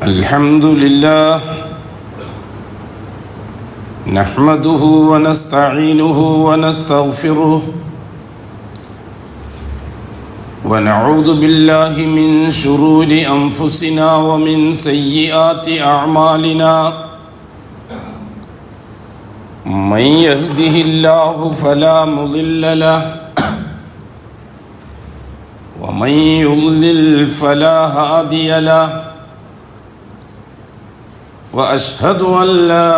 الحمد لله نحمده ونستعينه ونستغفره ونعوذ بالله من شرور أنفسنا ومن سيئات أعمالنا من يهده الله فلا مضل له ومن يضلل فلا هادي له وأشهد أن لا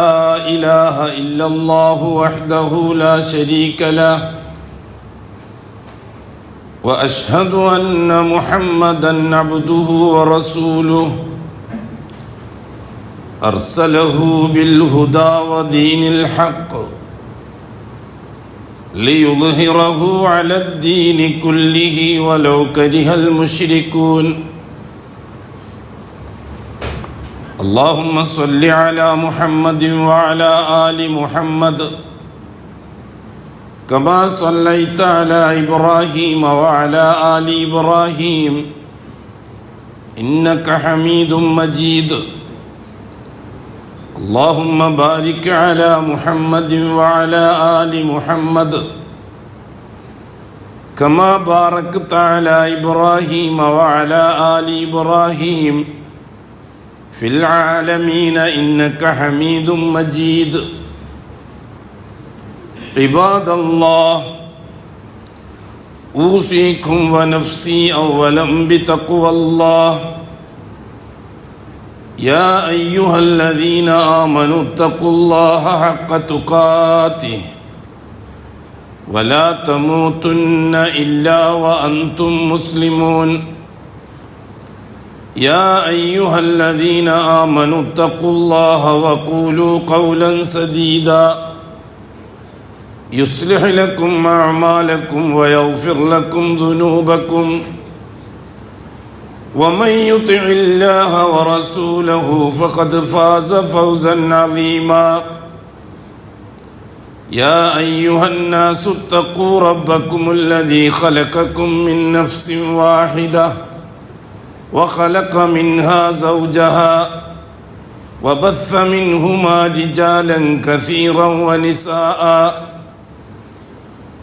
إله إلا الله وحده لا شريك له وأشهد أن محمدًا عبده ورسوله أرسله بالهدى ودين الحق ليظهره على الدين كله ولو كره المشركون. اللهم صل على محمد وعلى آل محمد كما صليت على إبراهيم وعلى آل إبراهيم إنك حميد مجيد. اللهم بارك على محمد وعلى آل محمد كما باركت على إبراهيم وعلى آل إبراهيم في العالمين إنك حميد مجيد. عباد الله، أوصيكم ونفسي أولا بتقوى الله. يا أيها الذين آمنوا اتقوا الله حق تقاته ولا تموتن إلا وأنتم مسلمون. يا أيها الذين آمنوا اتقوا الله وقولوا قولا سديدا يصلح لكم أعمالكم ويغفر لكم ذنوبكم ومن يطع الله ورسوله فقد فاز فوزا عظيما. يا أيها الناس اتقوا ربكم الذي خلقكم من نفس واحدة وخلق منها زوجها وبث منهما رجالا كثيرا ونساء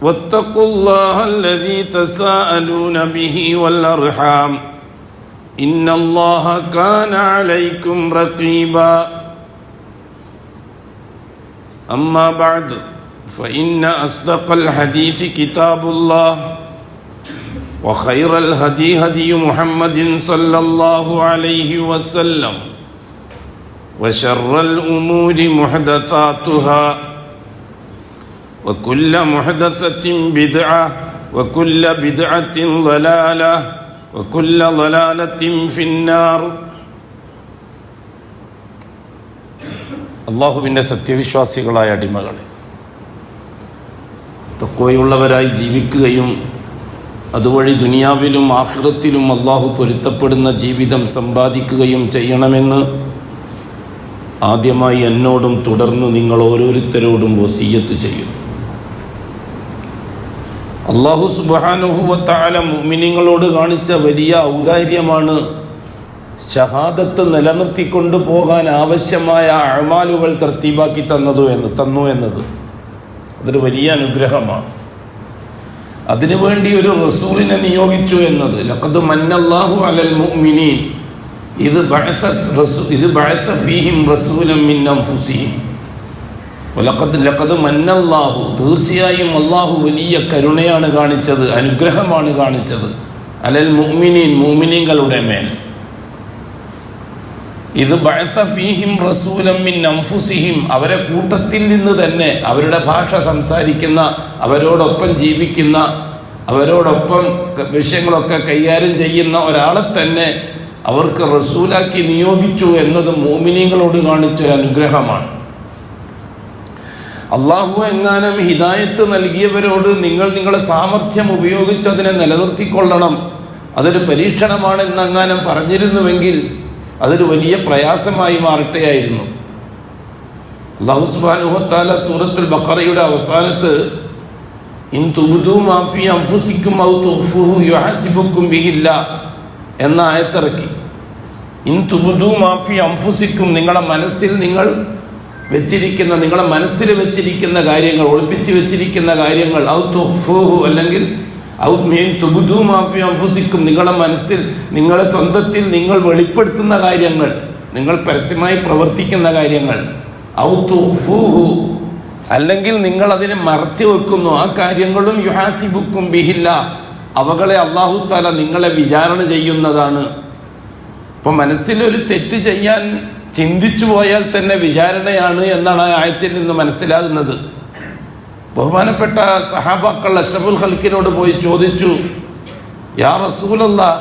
واتقوا الله الذي تساءلون به والأرحام إن الله كان عليكم رقيبا. أما بعد فإن أصدق الحديث كتاب الله وخير الهدي هدي محمد صلى الله عليه وسلم وشر الأمور محدثاتها وكل محدثة بدعة وكل بدعة ضلالة وكل ضلالة في النار. അല്ലാഹുവിൻ്റെ സത്യവിശ്വാസികളായ അടിമകളെ, തഖ്വയുള്ളവരായി ജീവിക്കുകയും അതുവഴി ദുനിയാവിലും ആഖിറത്തിലും അല്ലാഹു പൊരുത്തപ്പെടുന്ന ജീവിതം സമ്പാദിക്കുകയും ചെയ്യണമെന്ന് ആദ്യമായി എന്നോടും തുടർന്ന് നിങ്ങൾ ഓരോരുത്തരോടും വസിയ്യത്ത് ചെയ്യും. അല്ലാഹു സുബ്ഹാനഹു വ തആല മുഅ്മിനീങ്ങളോട് കാണിച്ച വലിയ ഔദാര്യമാണ് ഷഹാദത്ത് നിലനിർത്തിക്കൊണ്ടു പോകാൻ ആവശ്യമായ അഅ്മാലുകൾ തർത്തീബാക്കി തന്നു എന്നത്. അതൊരു വലിയ അനുഗ്രഹമാണ്. അതിനുവേണ്ടി ഒരു റസൂലിനെ നിയോഗിച്ചു എന്നത്. ലഖദ് മന്നല്ലാഹു അലൽ മുഅ്മിനീൻ ഇത് ബഅസ ഫീഹിം റസൂലൻ മിൻ അൻഫുസിഹിം ലഖദ് മന്നല്ലാഹു, തീർച്ചയായും അല്ലാഹു വലിയ കരുണയാണ് കാണിച്ചത്, അനുഗ്രഹമാണ് കാണിച്ചത്. അലൽ മുഅ്മിനീൻ, മുഅ്മിനീങ്ങളുടെ മേൽ. ഇത് ബഅസ ഫീഹിം റസൂലൻ മിൻ അൻഫുസിഹിം, അവരെ കൂട്ടത്തിൽ നിന്ന് തന്നെ, അവരുടെ ഭാഷ സംസാരിക്കുന്ന, അവരോടൊപ്പം ജീവിക്കുന്ന, അവരോടൊപ്പം വിഷയങ്ങളൊക്കെ കൈകാര്യം ചെയ്യുന്ന ഒരാളെ തന്നെ അവർക്ക് റസൂലാക്കി നിയോഗിച്ചു എന്നത് മുഅ്മിനീങ്ങളോട് കാണിച്ചൊരു അനുഗ്രഹമാണ്. അള്ളാഹു എങ്ങാനും ഹിദായത്ത് നൽകിയവരോട് നിങ്ങൾ നിങ്ങളുടെ സാമർഥ്യം ഉപയോഗിച്ച് അതിനെ നിലനിർത്തിക്കൊള്ളണം, അതൊരു പരീക്ഷണമാണെന്നെങ്ങാനും പറഞ്ഞിരുന്നുവെങ്കിൽ അതൊരു വലിയ പ്രയാസമായി മാറട്ടെയായിരുന്നു. അല്ലാഹു സുബ്ഹാനഹു വ തആല സൂറത്തുൽ ബഖറയുടെ അവസാനത്ത് ഇൻ തുബ്ദു മാ ഫീ അൻഫുസിക്കും ഔ തുഖ്ഫുഹു യുഹസിബുക്കും ബിഹില്ലാ എന്ന ആയത്തിറക്കി. ഇൻ തുബ്ദൂ മാ ഫീ അൻഫുസിക്കും, നിങ്ങളുടെ മനസ്സിൽ നിങ്ങളുടെ മനസ്സിൽ വെച്ചിരിക്കുന്ന കാര്യങ്ങൾ, ഒളിപ്പിച്ച് വെച്ചിരിക്കുന്ന കാര്യങ്ങൾ, ഔ തുഖ്ഫൂഹു, അല്ലെങ്കിൽ ഔ മീൻ തുബ്ദൂ മാ ഫീ അൻഫുസിക്കും, നിങ്ങളുടെ മനസ്സിൽ നിങ്ങളെ സ്വന്തത്തിൽ നിങ്ങൾ വെളിപ്പെടുത്തുന്ന കാര്യങ്ങൾ, നിങ്ങൾ പരസ്യമായി പ്രവർത്തിക്കുന്ന കാര്യങ്ങൾ, ഔ തുഖ്ഫൂഹു, അല്ലെങ്കിൽ നിങ്ങൾ അതിനെ മറച്ചു വെക്കുന്നു, ആ കാര്യങ്ങളും യുഹാസിബുക്കും ബിഹില്ല, അവകളെ അല്ലാഹു തആല നിങ്ങളെ വിചാരണ ചെയ്യുന്നതാണ്. അപ്പോൾ മനസ്സിലൊരു തെറ്റ് ചെയ്യാൻ ചിന്തിച്ചു പോയാൽ തന്നെ വിചാരണയാണ് എന്നാണ് ആ ആയത്തിൽ നിന്ന് മനസ്സിലാകുന്നത്. ബഹുമാനപ്പെട്ട സഹാബാക്കൾ അഷ്റഫുൽ ഖൽക്കിനോട് പോയി ചോദിച്ചു, യാ റസൂലല്ലാഹ്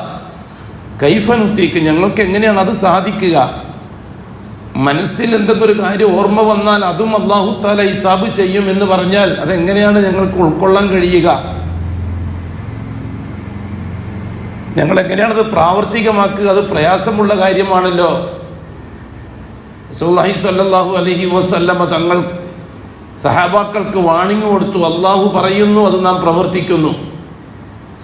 കൈഫ നുതീക്ക്, ഞങ്ങൾക്ക് എങ്ങനെയാണ് അത് സാധിക്കുക? മനസ്സിൽ എന്തെങ്കിലും ഒരു കാര്യം ഓർമ്മ വന്നാൽ അതും അല്ലാഹു തആല ഹിസാബ് ചെയ്യും എന്ന് പറഞ്ഞാൽ അതെങ്ങനെയാണ് ഞങ്ങൾക്ക് ഉൾക്കൊള്ളാൻ കഴിയുക? ഞങ്ങൾ എങ്ങനെയാണത് പ്രാവർത്തികമാക്കുക? അത് പ്രയാസമുള്ള കാര്യമാണല്ലോ. റസൂലുള്ളാഹി സ്വല്ലല്ലാഹു അലൈഹി വസല്ലമ തങ്ങൾ സഹാബാക്കൾക്ക് വാണിംഗ് കൊടുത്തു, അല്ലാഹു പറയുന്നു, അത് നാം പ്രവർത്തിക്കുന്നു.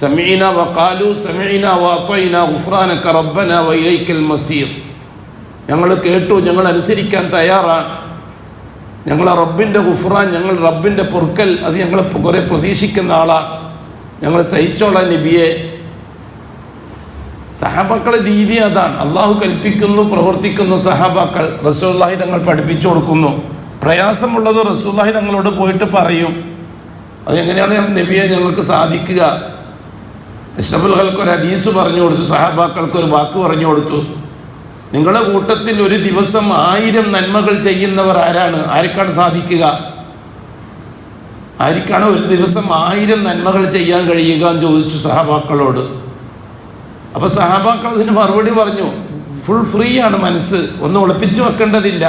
സമീന വഖാലു സമീന വഅതൈന ഗുഫ്രാനക റബ്ബന വഇലൈക്കൽ മസീർ, ഞങ്ങൾ കേട്ടു, ഞങ്ങൾ അനുസരിക്കാൻ തയ്യാറാണ്, ഞങ്ങളെ റബ്ബിൻ്റെ ഗുഫ്രാൻ, ഞങ്ങൾ റബ്ബിൻ്റെ പൊറുക്കൽ, അത് ഞങ്ങൾ കുറേ പ്രതീക്ഷിക്കുന്ന ആളാണ്, ഞങ്ങൾ സഹിച്ചോളാം നബിയെ. സഹാബാക്കളുടെ രീതി അതാണ്. അള്ളാഹു കൽപ്പിക്കുന്നു, പ്രവർത്തിക്കുന്നു സഹാബാക്കൾ, റസൂലുള്ളാഹി തങ്ങൾ പഠിപ്പിച്ചു കൊടുക്കുന്നു. പ്രയാസമുള്ളത് റസൂലുള്ളാഹി തങ്ങളോട് പോയിട്ട് പറയും. അതെങ്ങനെയാണ് നബിയെ ഞങ്ങൾക്ക് സാധിക്കുക? അഷ്റഫുൽ ഖൽക്ക് ഒരു ഹദീസ് പറഞ്ഞു കൊടുത്തു, സഹാബാക്കൾക്ക് ഒരു വാക്ക് പറഞ്ഞു കൊടുത്തു. നിങ്ങളുടെ കൂട്ടത്തിൽ ഒരു ദിവസം 1000 നന്മകൾ ചെയ്യുന്നവർ ആർക്കാണ് സാധിക്കുക? ആർക്കാണ് ഒരു ദിവസം 1000 നന്മകൾ ചെയ്യാൻ കഴിയുക എന്ന് ചോദിച്ചു സഹാബാക്കളോട്. അപ്പൊ സഹാബാക്കൾ അതിന് മറുപടി പറഞ്ഞു, ഫുൾ ഫ്രീ ആണ് മനസ്സ്, ഒന്നും ഒളിപ്പിച്ചു വെക്കേണ്ടതില്ല.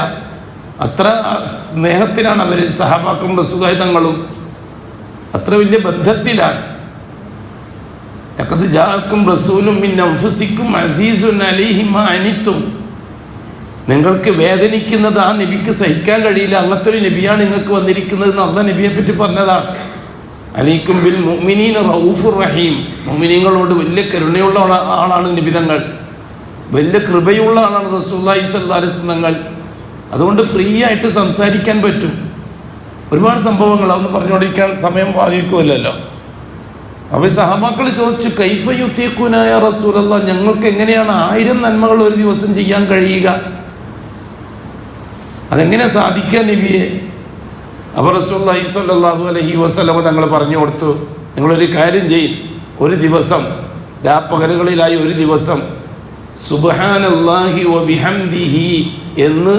അത്ര സ്നേഹത്തിലാണ് അവർ, സഹാബാക്കളും റസൂലുള്ളാഹി തങ്ങളും അത്ര വലിയ ബന്ധത്തിലാണ്. ലഖദ് ജാഅക്കും റസൂലും മിൻ അൻഫുസിക്കും അസീസുൻ അലൈഹി മാ അനിത്തും, നിങ്ങൾക്ക് വേദനിക്കുന്നത് ആ നബിക്ക് സഹിക്കാൻ കഴിയില്ല, അങ്ങനത്തെ ഒരു നബിയാണ് നിങ്ങൾക്ക് വന്നിരിക്കുന്നത് എന്ന് അല്ലാഹു നബിയെ പറ്റി പറഞ്ഞതാണ്. അലൈക്കും ബിൽ മുഅ്മിനീന റഊഫുർ റഹീം, മുഅ്മിനീങ്ങളോട് വലിയ കരുണയുള്ള ആളാണ് നബി തങ്ങൾ, വലിയ കൃപയുള്ള ആളാണ് റസൂലുള്ളാഹി സ്വല്ലല്ലാഹു അലൈഹി വസല്ലം. അതുകൊണ്ട് ഫ്രീ ആയിട്ട് സംസാരിക്കാൻ പറ്റും. ഒരുപാട് സംഭവങ്ങൾ അതൊന്നും പറഞ്ഞുകൊണ്ടിരിക്കാൻ സമയം പാലിക്കുമല്ലോ. അപ്പോൾ സഹാബാക്കൾ ചോദിച്ചു, കൈഫ യുതീഖുന യാ റസൂലല്ലാഹ്, ഞങ്ങൾക്ക് എങ്ങനെയാണ് 1000 നന്മകൾ ഒരു ദിവസം ചെയ്യാൻ കഴിയുക? അതെങ്ങനെ സാധിക്കുക നബിയെ? അപ്പോൾ റസൂലുള്ളാഹി സ്വല്ലല്ലാഹു അലൈഹി വസല്ലം തങ്ങൾ പറഞ്ഞു കൊടുത്തു, നിങ്ങളൊരു കാര്യം ചെയ്യും, ഒരു ദിവസം രാപ്പകലുകളിലായി ഒരു ദിവസം സുബ്ഹാനല്ലാഹി വബിഹംദിഹി എന്ന്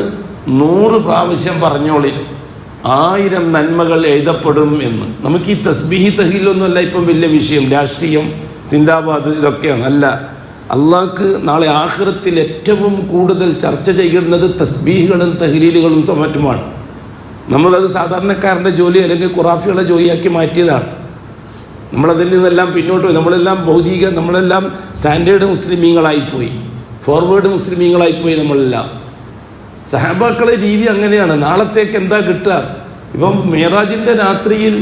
100 പ്രാവശ്യം പറഞ്ഞോളി, 1000 നന്മകൾ എഴുതപ്പെടും എന്ന്. നമുക്ക് ഈ തസ്ബീഹി തഹ്ലീലൊന്നുമല്ല ഇപ്പം വലിയ വിഷയം, രാഷ്ട്രീയം സിന്ദാബാദ് ഇതൊക്കെയാണ്. അല്ല, അള്ളാഹ്ക്ക് നാളെ ആഖിറത്തിൽ ഏറ്റവും കൂടുതൽ ചർച്ച ചെയ്യുന്നത് തസ്ബീഹുകളും തഹ്ലീലുകളും മറ്റുമാണ്. നമ്മളത് സാധാരണക്കാരൻ്റെ ജോലി അല്ലെങ്കിൽ ഖുറാഫികളുടെ ജോലിയാക്കി മാറ്റിയതാണ്. നമ്മളതിൽ നിന്നെല്ലാം പിന്നോട്ട് പോയി. നമ്മളെല്ലാം സ്റ്റാൻഡേർഡ് മുസ്ലിമീങ്ങളായിപ്പോയി, ഫോർവേഡ് മുസ്ലിമീങ്ങളായിപ്പോയി നമ്മളെല്ലാം. സഹാബാക്കളെ രീതി അങ്ങനെയാണ്. നാളത്തേക്ക് എന്താ കിട്ടുക? ഇപ്പം മിഅ്റാജിൻ്റെ രാത്രിയിൽ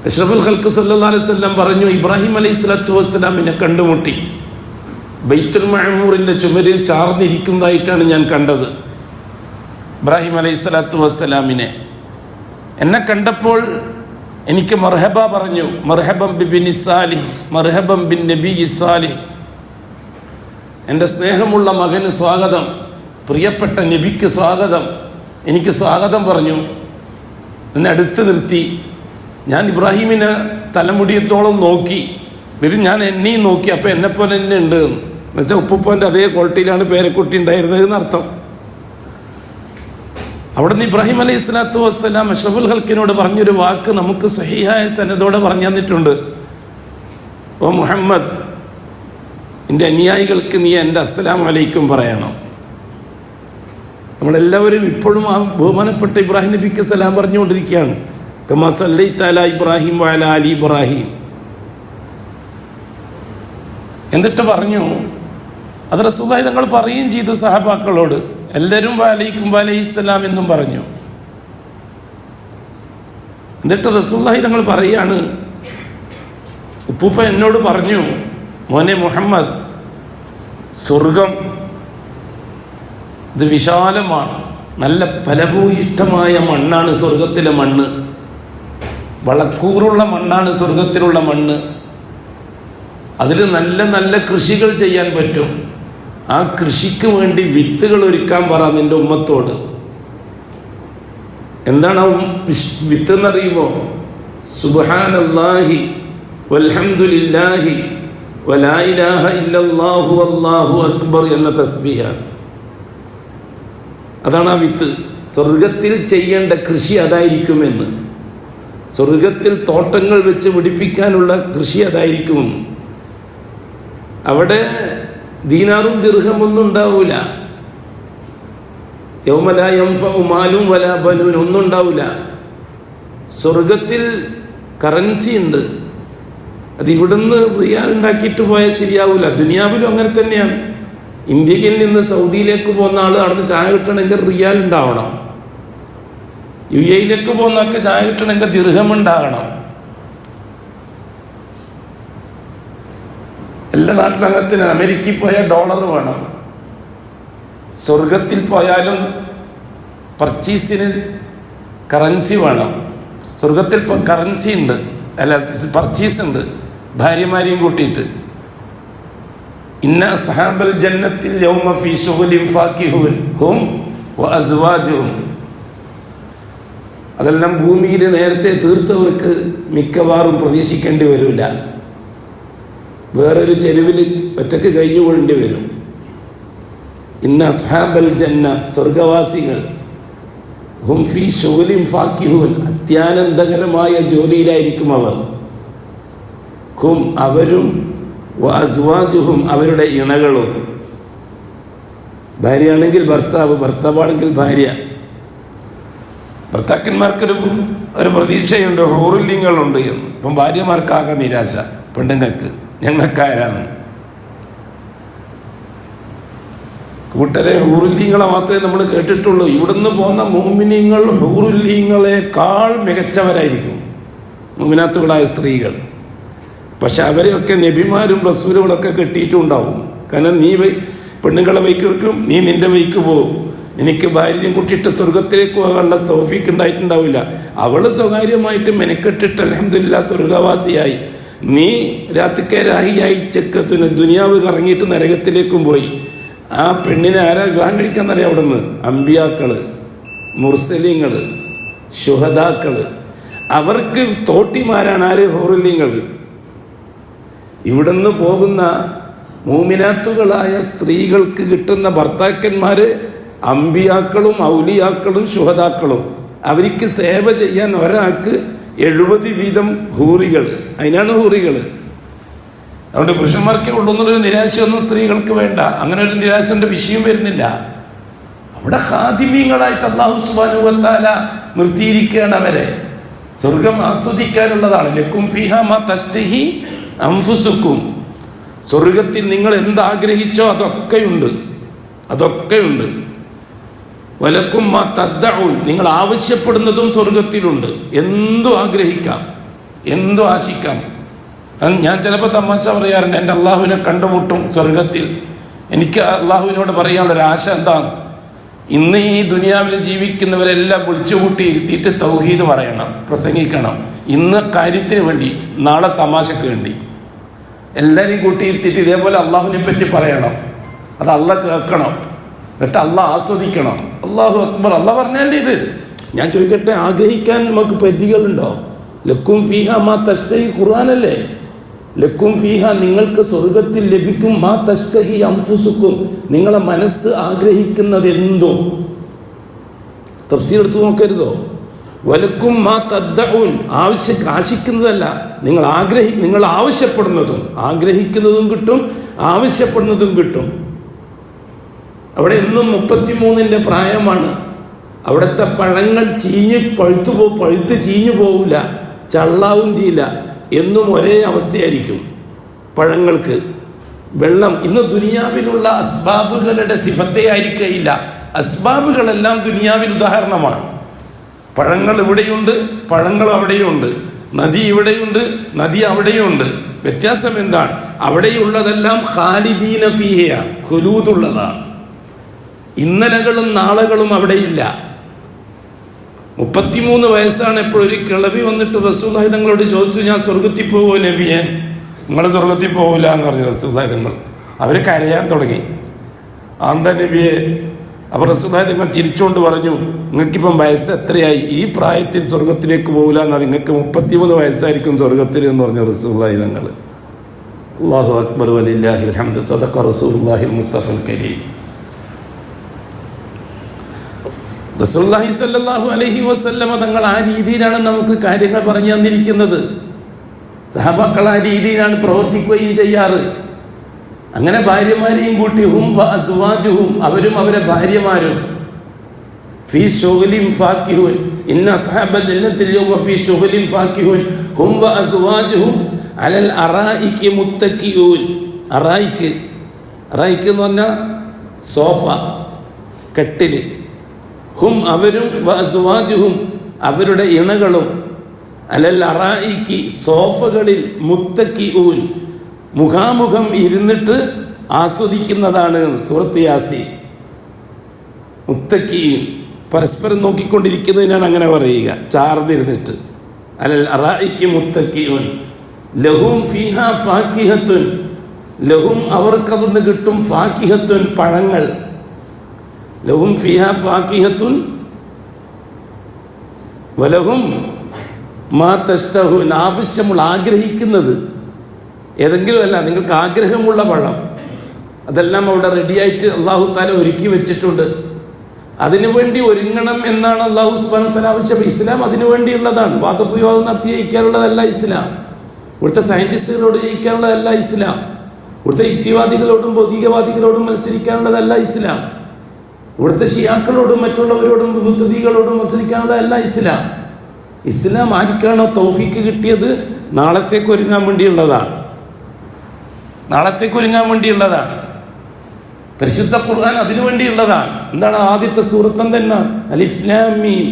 അഷ്റഫുൽ ഖൽക്ക് സല്ലല്ലാഹു അലൈഹി വസല്ലം പറഞ്ഞു, ഇബ്രാഹിം അലൈഹിസ്സലാത്തു വസ്സലാമിനെ കണ്ടുമുട്ടി, ബൈത്തുൽ മഅമൂറിൻ്റെ ചുമരിൽ ചാർന്നിരിക്കുന്നതായിട്ടാണ് ഞാൻ കണ്ടത്. ഇബ്രാഹിം അലൈഹിസ്സലാത്തു വസ്സലാമിനെ എന്നെ കണ്ടപ്പോൾ എനിക്ക് മർഹബ പറഞ്ഞു, മർഹബം ബിബിനി സാലിഹ്, മർഹബം ബിൻ നബി സാലിഹ്, എൻ്റെ സ്നേഹമുള്ള മകന് സ്വാഗതം, പ്രിയപ്പെട്ട നബിക്ക് സ്വാഗതം, എനിക്ക് സ്വാഗതം പറഞ്ഞു. എന്നെ അടുത്ത് നിർത്തി. ഞാൻ ഇബ്രാഹിമിനെ തലമുടിയത്തോളം നോക്കി, എന്നിട്ട് ഞാൻ എന്നെയും നോക്കി. അപ്പോൾ എന്നെപ്പോലെ തന്നെ ഉണ്ട് എന്നുവെച്ചാൽ ഉപ്പുപ്പോൻ്റെ അതേ ക്വാളിറ്റിയിലാണ് പേരക്കുട്ടി ഉണ്ടായിരുന്നത് എന്നർത്ഥം. അവിടുന്ന് ഇബ്രാഹിം അലൈഹി സ്വലാത്തു വസ്സലാം അഷ്റഫുൽ ഖൽക്കിനോട് പറഞ്ഞൊരു വാക്ക് നമുക്ക് സഹിഹായ സനദോടെ പറഞ്ഞു തന്നിട്ടുണ്ട്. ഓ മുഹമ്മദ്, എൻ്റെ അനുയായികൾക്ക് നീ എൻ്റെ അസ്സലാമു അലൈക്കും പറയണം. നമ്മളെല്ലാവരും ഇപ്പോഴും ആ ബഹുമാനപ്പെട്ട ഇബ്രാഹിം നബിക്ക് സലാം പറഞ്ഞുകൊണ്ടിരിക്കുകയാണ്. കമാ സല്ലൈത അലാ ഇബ്രാഹിം വഅലാ ആലി ഇബ്രാഹിം. എന്നിട്ട് പറഞ്ഞു, അത് റസൂലുള്ളാഹി തങ്ങൾ പറയുകയും ചെയ്തു സഹാബാക്കളോട്, എല്ലാവരും വഅലൈക്കും വഅലൈഹിസ്സലാം എന്നും പറഞ്ഞു. എന്നിട്ട് റസൂലുള്ളാഹി തങ്ങൾ പറയാണ്, ഉപ്പൂപ്പ എന്നോട് പറഞ്ഞു, മോനെ മുഹമ്മദ്, സ്വർഗം ഇത് വിശാലമാണ്. നല്ല ഫലഭൂയിഷ്ടമായ മണ്ണാണ് സ്വർഗത്തിലെ മണ്ണ്. വളക്കൂറുള്ള മണ്ണാണ് സ്വർഗത്തിലുള്ള മണ്ണ്. അതിൽ നല്ല നല്ല കൃഷികൾ ചെയ്യാൻ പറ്റും. ആ കൃഷിക്ക് വേണ്ടി വിത്തുകൾ ഒരുക്കാൻ പറ നിന്റെ ഉമ്മത്തോട്. എന്താണ് വിത്ത് എന്നറിയുമോ? സുബ്ഹാനല്ലാഹി വൽഹംദുലില്ലാഹി വലാ ഇലാഹ ഇല്ലല്ലാഹു അല്ലാഹു അക്ബർ എന്ന തസ്ബീഹാണ്. അതാണ് ആ വിത്ത്. സ്വർഗത്തിൽ ചെയ്യേണ്ട കൃഷി അതായിരിക്കുമെന്ന്. സ്വർഗത്തിൽ തോട്ടങ്ങൾ വെച്ച് പിടിപ്പിക്കാനുള്ള കൃഷി അതായിരിക്കുമെന്ന്. അവിടെ ദീനാറും ദിർഹമൊന്നും ഉണ്ടാവൂല. യൗമ ലാ യൻഫഉ മാലും വലാ ബനൂൻ ഒന്നും ഉണ്ടാവില്ല. സ്വർഗത്തിൽ കറൻസി ഉണ്ട്. അത് ഇവിടുന്ന് റിയാൽ ഉണ്ടാക്കിയിട്ട് പോയാൽ ശരിയാവില്ല. ദുനിയാവിലും അങ്ങനെ തന്നെയാണ്. ഇന്ത്യയിൽ നിന്ന് സൗദിയിലേക്ക് പോകുന്ന ആൾ അവിടുന്ന് ചായ കിട്ടണമെങ്കിൽ റിയാൽ ഉണ്ടാവണം. UAE പോകുന്നൊക്കെ ചായ കിട്ടണമെങ്കിൽ ദിർഹം ഉണ്ടാകണം. എല്ലാ നാട്ടിലും അങ്ങനത്തിന്. അമേരിക്കയിൽ പോയാൽ ഡോളർ വേണം. സ്വർഗത്തിൽ പോയാലും പർച്ചേസിന് കറൻസി വേണം. സ്വർഗത്തിൽ കറൻസി ഉണ്ട്, അല്ല പർച്ചേസ് ഉണ്ട്, ഭാര്യമാരെയും കൂട്ടിയിട്ട്. ഇന്ന അസ്ഹാബൽ ജന്നത്തിൽ യൗമ ഫീ ശുഗ്ലിൻ ഫാകിഹൂൻ ഹും വഅസ്വാജുഹും. അതെല്ലാം ഭൂമിയിൽ നേരത്തെ തീർത്തവർക്ക് മിക്കവാറും പ്രതീക്ഷിക്കേണ്ടി വരില്ല. വേറൊരു ചെരുവിൽ ഒറ്റക്ക് കഴിഞ്ഞുകൊള്ളേണ്ടി വരും. ഇന്ന അസ്ഹാബൽ ജന്ന, സ്വർഗവാസികൾ, ഹും ഫീ ശുഗ്ലിൻ ഫാകിഹൂൻ, അത്യാനന്ദകരമായ ജോലിയിലായിരിക്കും അവർ. ഹും അവരും, വഅസ്വാജുഹും അവരുടെ ഇണകളും. ഭാര്യയാണെങ്കിൽ ഭർത്താവ്, ഭർത്താവാണെങ്കിൽ ഭാര്യ. ഭർത്താക്കന്മാർക്കൊരു പ്രതീക്ഷയുണ്ട്, ഹൂറുല്യങ്ങളുണ്ട് എന്ന്. അപ്പം ഭാര്യമാർക്കാകെ നിരാശ, പെണ്ണുങ്ങൾക്ക് ഞങ്ങൾക്കാരാണ്. കൂട്ടരെ ഹൂറുല്യങ്ങളെ മാത്രമേ നമ്മൾ കേട്ടിട്ടുള്ളൂ. ഇവിടുന്ന് പോകുന്ന മുഅ്മിനീങ്ങൾ ഹൂറുല്യങ്ങളെക്കാൾ മികച്ചവരായിരിക്കും, മുഅ്മിനാത്തുകളായ സ്ത്രീകൾ. പക്ഷെ അവരെയൊക്കെ നബിമാരും റസൂലുകളൊക്കെ കെട്ടിയിട്ടുണ്ടാവും. കാരണം നീ പെണ്ണുങ്ങളെ വൈക്ക് എടുക്കും, നീ നിന്റെ വൈക്ക് പോകും. നിനക്ക് ഭാര്യയും കൂട്ടിയിട്ട് സ്വർഗത്തിലേക്ക് പോകാനുള്ള തൗഫീക്ക് ഉണ്ടായിട്ടുണ്ടാവില്ല. അവള് സ്വകാര്യമായിട്ട് മെനക്കെട്ടിട്ട് അൽഹംദുലില്ലാ സ്വർഗവാസിയായി. നീ രാത്രിക്കാരാഹിയായി ചെക്കത്തിന് ദുനിയാവ് കറങ്ങിയിട്ട് നരകത്തിലേക്കും പോയി. ആ പെണ്ണിനെ ആരാ വിവാഹം കഴിക്കാന്നറിയാം? അവിടെ നിന്ന് അമ്പിയാക്കള്, മുർസലിങ്ങള്, ശുഹദാക്കള്. അവർക്ക് തോട്ടിമാരാണ് ആര്? ഹൂറുല്യങ്ങള്. ഇവിടുന്ന് പോകുന്ന മൂമിനാത്തുകളായ സ്ത്രീകൾക്ക് കിട്ടുന്ന ഭർത്താക്കന്മാര് അമ്പിയാക്കളും ഔലിയാക്കളും ശുഹദാക്കളും. അവർക്ക് സേവ ചെയ്യാൻ ഒരാൾക്ക് 70 വീതം ഹൂറികൾ. അതിനാണ് ഹൂറികൾ. അതുകൊണ്ട് പുരുഷന്മാർക്കേ ഉള്ളൂ എന്നുള്ളൊരു നിരാശയൊന്നും സ്ത്രീകൾക്ക് വേണ്ട. അങ്ങനെ ഒരു നിരാശന്റെ വിഷയം വരുന്നില്ല. അവിടെ ഖാദിമീങ്ങളായിട്ട് അല്ലാഹു സുബ്ഹാനഹു വ തആല നിർത്തിയിരിക്കുകയാണ് അവരെ. സ്വർഗം ആസ്വദിക്കാനുള്ളതാണ്. ലക്കും ഫീഹാ മാ തസ്തഹി അൻഫുസുക്കും. സ്വർഗത്തിൽ നിങ്ങൾ എന്താഗ്രഹിച്ചോ അതൊക്കെയുണ്ട്, അതൊക്കെയുണ്ട്. വലക്കും മാ തദ്ദഊൻ, നിങ്ങൾ ആവശ്യപ്പെടുന്നതും സ്വർഗത്തിലുണ്ട്. എന്തും ആഗ്രഹിക്കാം, എന്തും ആശിക്കാം. ഞാൻ ചിലപ്പോൾ തമാശ പറയാറുണ്ട്, എൻ്റെ അള്ളാഹുവിനെ കണ്ടുമുട്ടും സ്വർഗത്തിൽ. എനിക്ക് അള്ളാഹുവിനോട് പറയാനുള്ളൊരു ആശ എന്താണ്? ഇന്ന് ഈ ദുനിയാവിൽ ജീവിക്കുന്നവരെല്ലാം വിളിച്ചുകൂട്ടി ഇരുത്തിയിട്ട് തൗഹീദ് പറയണം, പ്രസംഗിക്കണം. ഇന്ന് കാര്യത്തിന് വേണ്ടി, നാളെ തമാശക്ക് വേണ്ടി എല്ലാവരെയും കൂട്ടിയിരുത്തിയിട്ട് ഇതേപോലെ അള്ളാഹുവിനെ പറ്റി പറയണം. അത് അള്ളാഹ് കേൾക്കണം, എന്നിട്ട് അള്ളാഹ് ആസ്വദിക്കണം. അള്ളാഹു അക്ബർ. അള്ളാഹ് പറഞ്ഞല്ലേ ഇത്. ഞാൻ ചോദിക്കട്ടെ, ആഗ്രഹിക്കാൻ നമുക്ക് പരിധികളുണ്ടോ? ലക്കും ഫീഹ മാ തസ്തഹി, ഖുർആനല്ലേ? ലക്കും ഫീഹ, നിങ്ങൾക്ക് സ്വർഗത്തിൽ ലഭിക്കും. മാ തസ്തഹി അൻഫുസുക്കും, നിങ്ങളെ മനസ്സ് ആഗ്രഹിക്കുന്നത് എന്തോ. തഫ്സീർ എടുത്ത് നോക്കരുതോ? വലക്കും മാ തദ്ദഊൻ, ആശിക്കുന്നതല്ല, നിങ്ങൾ ആവശ്യപ്പെടുന്നതും. ആഗ്രഹിക്കുന്നതും കിട്ടും, ആവശ്യപ്പെടുന്നതും കിട്ടും. അവിടെ എന്നും 33ന്റെ പ്രായമാണ്. അവിടുത്തെ പഴങ്ങൾ പഴുത്ത് ചീഞ്ഞു പോവില്ല, ചള്ളാവും ചെയ്യില്ല. എന്നും ഒരേ അവസ്ഥയായിരിക്കും പഴങ്ങൾക്ക്. വെള്ളം ഇന്ന് ദുനിയാവിലുള്ള അസ്ബാബുകളുടെ സിഫത്തെ ആയിരിക്കുകയില്ല. അസ്ബാബുകളെല്ലാം ദുനിയാവിൽ ഉദാഹരണമാണ്. പഴങ്ങൾ ഇവിടെയുണ്ട്, പഴങ്ങൾ അവിടെയുണ്ട്. നദി ഇവിടെയുണ്ട്, നദി അവിടെയുണ്ട്. വ്യത്യാസം എന്താണ്? അവിടെയുള്ളതെല്ലാം ഖാലിദീന ഫീഹ, ഖുലൂദുള്ളതാണ്. ഇന്നലകളും നാളെകളും അവിടെയില്ല. 33 വയസ്സാണ്. എപ്പോഴും ഒരു കിളവി വന്നിട്ട് റസൂലുള്ളാഹി തങ്ങളോട് ചോദിച്ചു, ഞാൻ സ്വർഗത്തിൽ പോകുമോ നബിയെ? നിങ്ങൾ സ്വർഗത്തിൽ പോകില്ല എന്ന് പറഞ്ഞു റസൂലുള്ളാഹി തങ്ങൾ. അവർ കരയാൻ തുടങ്ങി. ആന്താ നബിയെ? അപ്പോൾ റസൂലുള്ളാഹി തങ്ങൾ ചിരിച്ചുകൊണ്ട് പറഞ്ഞു, നിങ്ങൾക്കിപ്പം വയസ്സ് എത്രയായി? ഈ പ്രായത്തിൽ സ്വർഗത്തിലേക്ക് പോകില്ല എന്നാൽ നിങ്ങൾക്ക് 33 വയസ്സായിരിക്കും സ്വർഗത്തിൽ എന്ന് പറഞ്ഞു റസൂലുള്ളാഹി തങ്ങൾ. അല്ലാഹു അക്ബർ വലില്ലാഹിൽ ഹംദ്. സദഖ റസൂലുള്ളാഹിൽ മുസ്തഫൽ കരീം. റസൂലുള്ളാഹി സ്വല്ലല്ലാഹു അലൈഹി വസല്ലമ തങ്ങൾ ആ രീതിയിലാണ് നമുക്ക് കാര്യങ്ങൾ പറഞ്ഞു തന്നിരിക്കുന്നത്. സഹാബാക്കൾ ആ രീതിയിലാണ് പ്രവർത്തിക്കുകയും ചെയ്യാറ്. അങ്ങനെ ഭാര്യമാരെയും കൂട്ടി ഹും വ അസ്വാജുഹും, അവരും അവരെ ഭാര്യമാരും ഫീ ശുഗ്ലിൻ ഫാക്കിഹൂൻ ഇന്ന അസ്ഹാബൽ ജന്നത്തിൽ യൗമ ഫീ ശുഗ്ലിൻ ഫാക്കിഹൂൻ ഹും വ അസ്വാജുഹും അലൽ അറായികി മുത്തക്കിഊൻ. അറായിക്ക് എന്ന് പറഞ്ഞാൽ സോഫ, കട്ടില്. ഹും അവരും വ അസ്വാജുഹും അവരുടെ ഇണകളും അലൽ അറായിക്ക് സോഫകളിൽ മുത്തക്കിഊൻ മുഖാമുഖം ഇരുന്നിട്ട് ആസ്വദിക്കുന്നതാണ്. സൂറത്ത് യാസീൻ. മുത്തക്കിഈൻ പരസ്പരം നോക്കിക്കൊണ്ടിരിക്കുന്നതിനാണ് അങ്ങനെ പറയുക, ചാർന്നിരുന്നിട്ട്. അലൽ അറായിക്ക് മുത്തക്കിഊൻ ലഹും ഫീഹാ ഫാക്കിഹത്തുൻ, ലഹും അവർക്കവിടുന്ന് കിട്ടും ഫാക്കിഹത്തുൻ പഴങ്ങൾ. ലഹും ഫീഹാ ഫാക്കിഹത്തുൻ വലഹും മാ തശ്തഹൂൻ, ആവശ്യമുള്ള ആഗ്രഹിക്കുന്നത് ഏതെങ്കിലും അല്ല, നിങ്ങൾക്ക് ആഗ്രഹമുള്ള പഴം അതെല്ലാം അവിടെ റെഡിയായിട്ട് അള്ളാഹു താല ഒരുക്കി വെച്ചിട്ടുണ്ട്. അതിനുവേണ്ടി ഒരുങ്ങണം എന്നാണ് അള്ളാഹു സുബ്ഹാനഹു വതആല ആവശ്യം. ഇസ്ലാം അതിനു വേണ്ടിയുള്ളതാണ്. വാദപ്രയോഗം നടത്തി ജയിക്കാനുള്ളതല്ല ഇസ്ലാം. ഇവിടുത്തെ സയൻറ്റിസ്റ്റുകളോട് ജയിക്കാനുള്ളതല്ല ഇസ്ലാം. ഇവിടുത്തെ യുക്തിവാദികളോടും ഭൗതികവാദികളോടും മത്സരിക്കാനുള്ളതല്ല ഇസ്ലാം. ഇവിടുത്തെ ഷിയാക്കളോടും മറ്റുള്ളവരോടും മുബ്തദികളോടും മത്സരിക്കാനുള്ളതല്ല ഇസ്ലാം. ഇസ്ലാം ആർക്കാണോ തൗഫീക്ക് കിട്ടിയത് നാളത്തേക്ക് ഒരുങ്ങാൻ വേണ്ടിയുള്ളതാണ്. നാളത്തേക്ക് ഒരുങ്ങാൻ വേണ്ടിയുള്ളതാണ്. പരിശുദ്ധ ഖുർആൻ അതിനു വേണ്ടിയുള്ളതാണ്. എന്താണ് ആദ്യത്തെ സൂറത്ത് തന്നെ? അലിഫ് ലാം മീം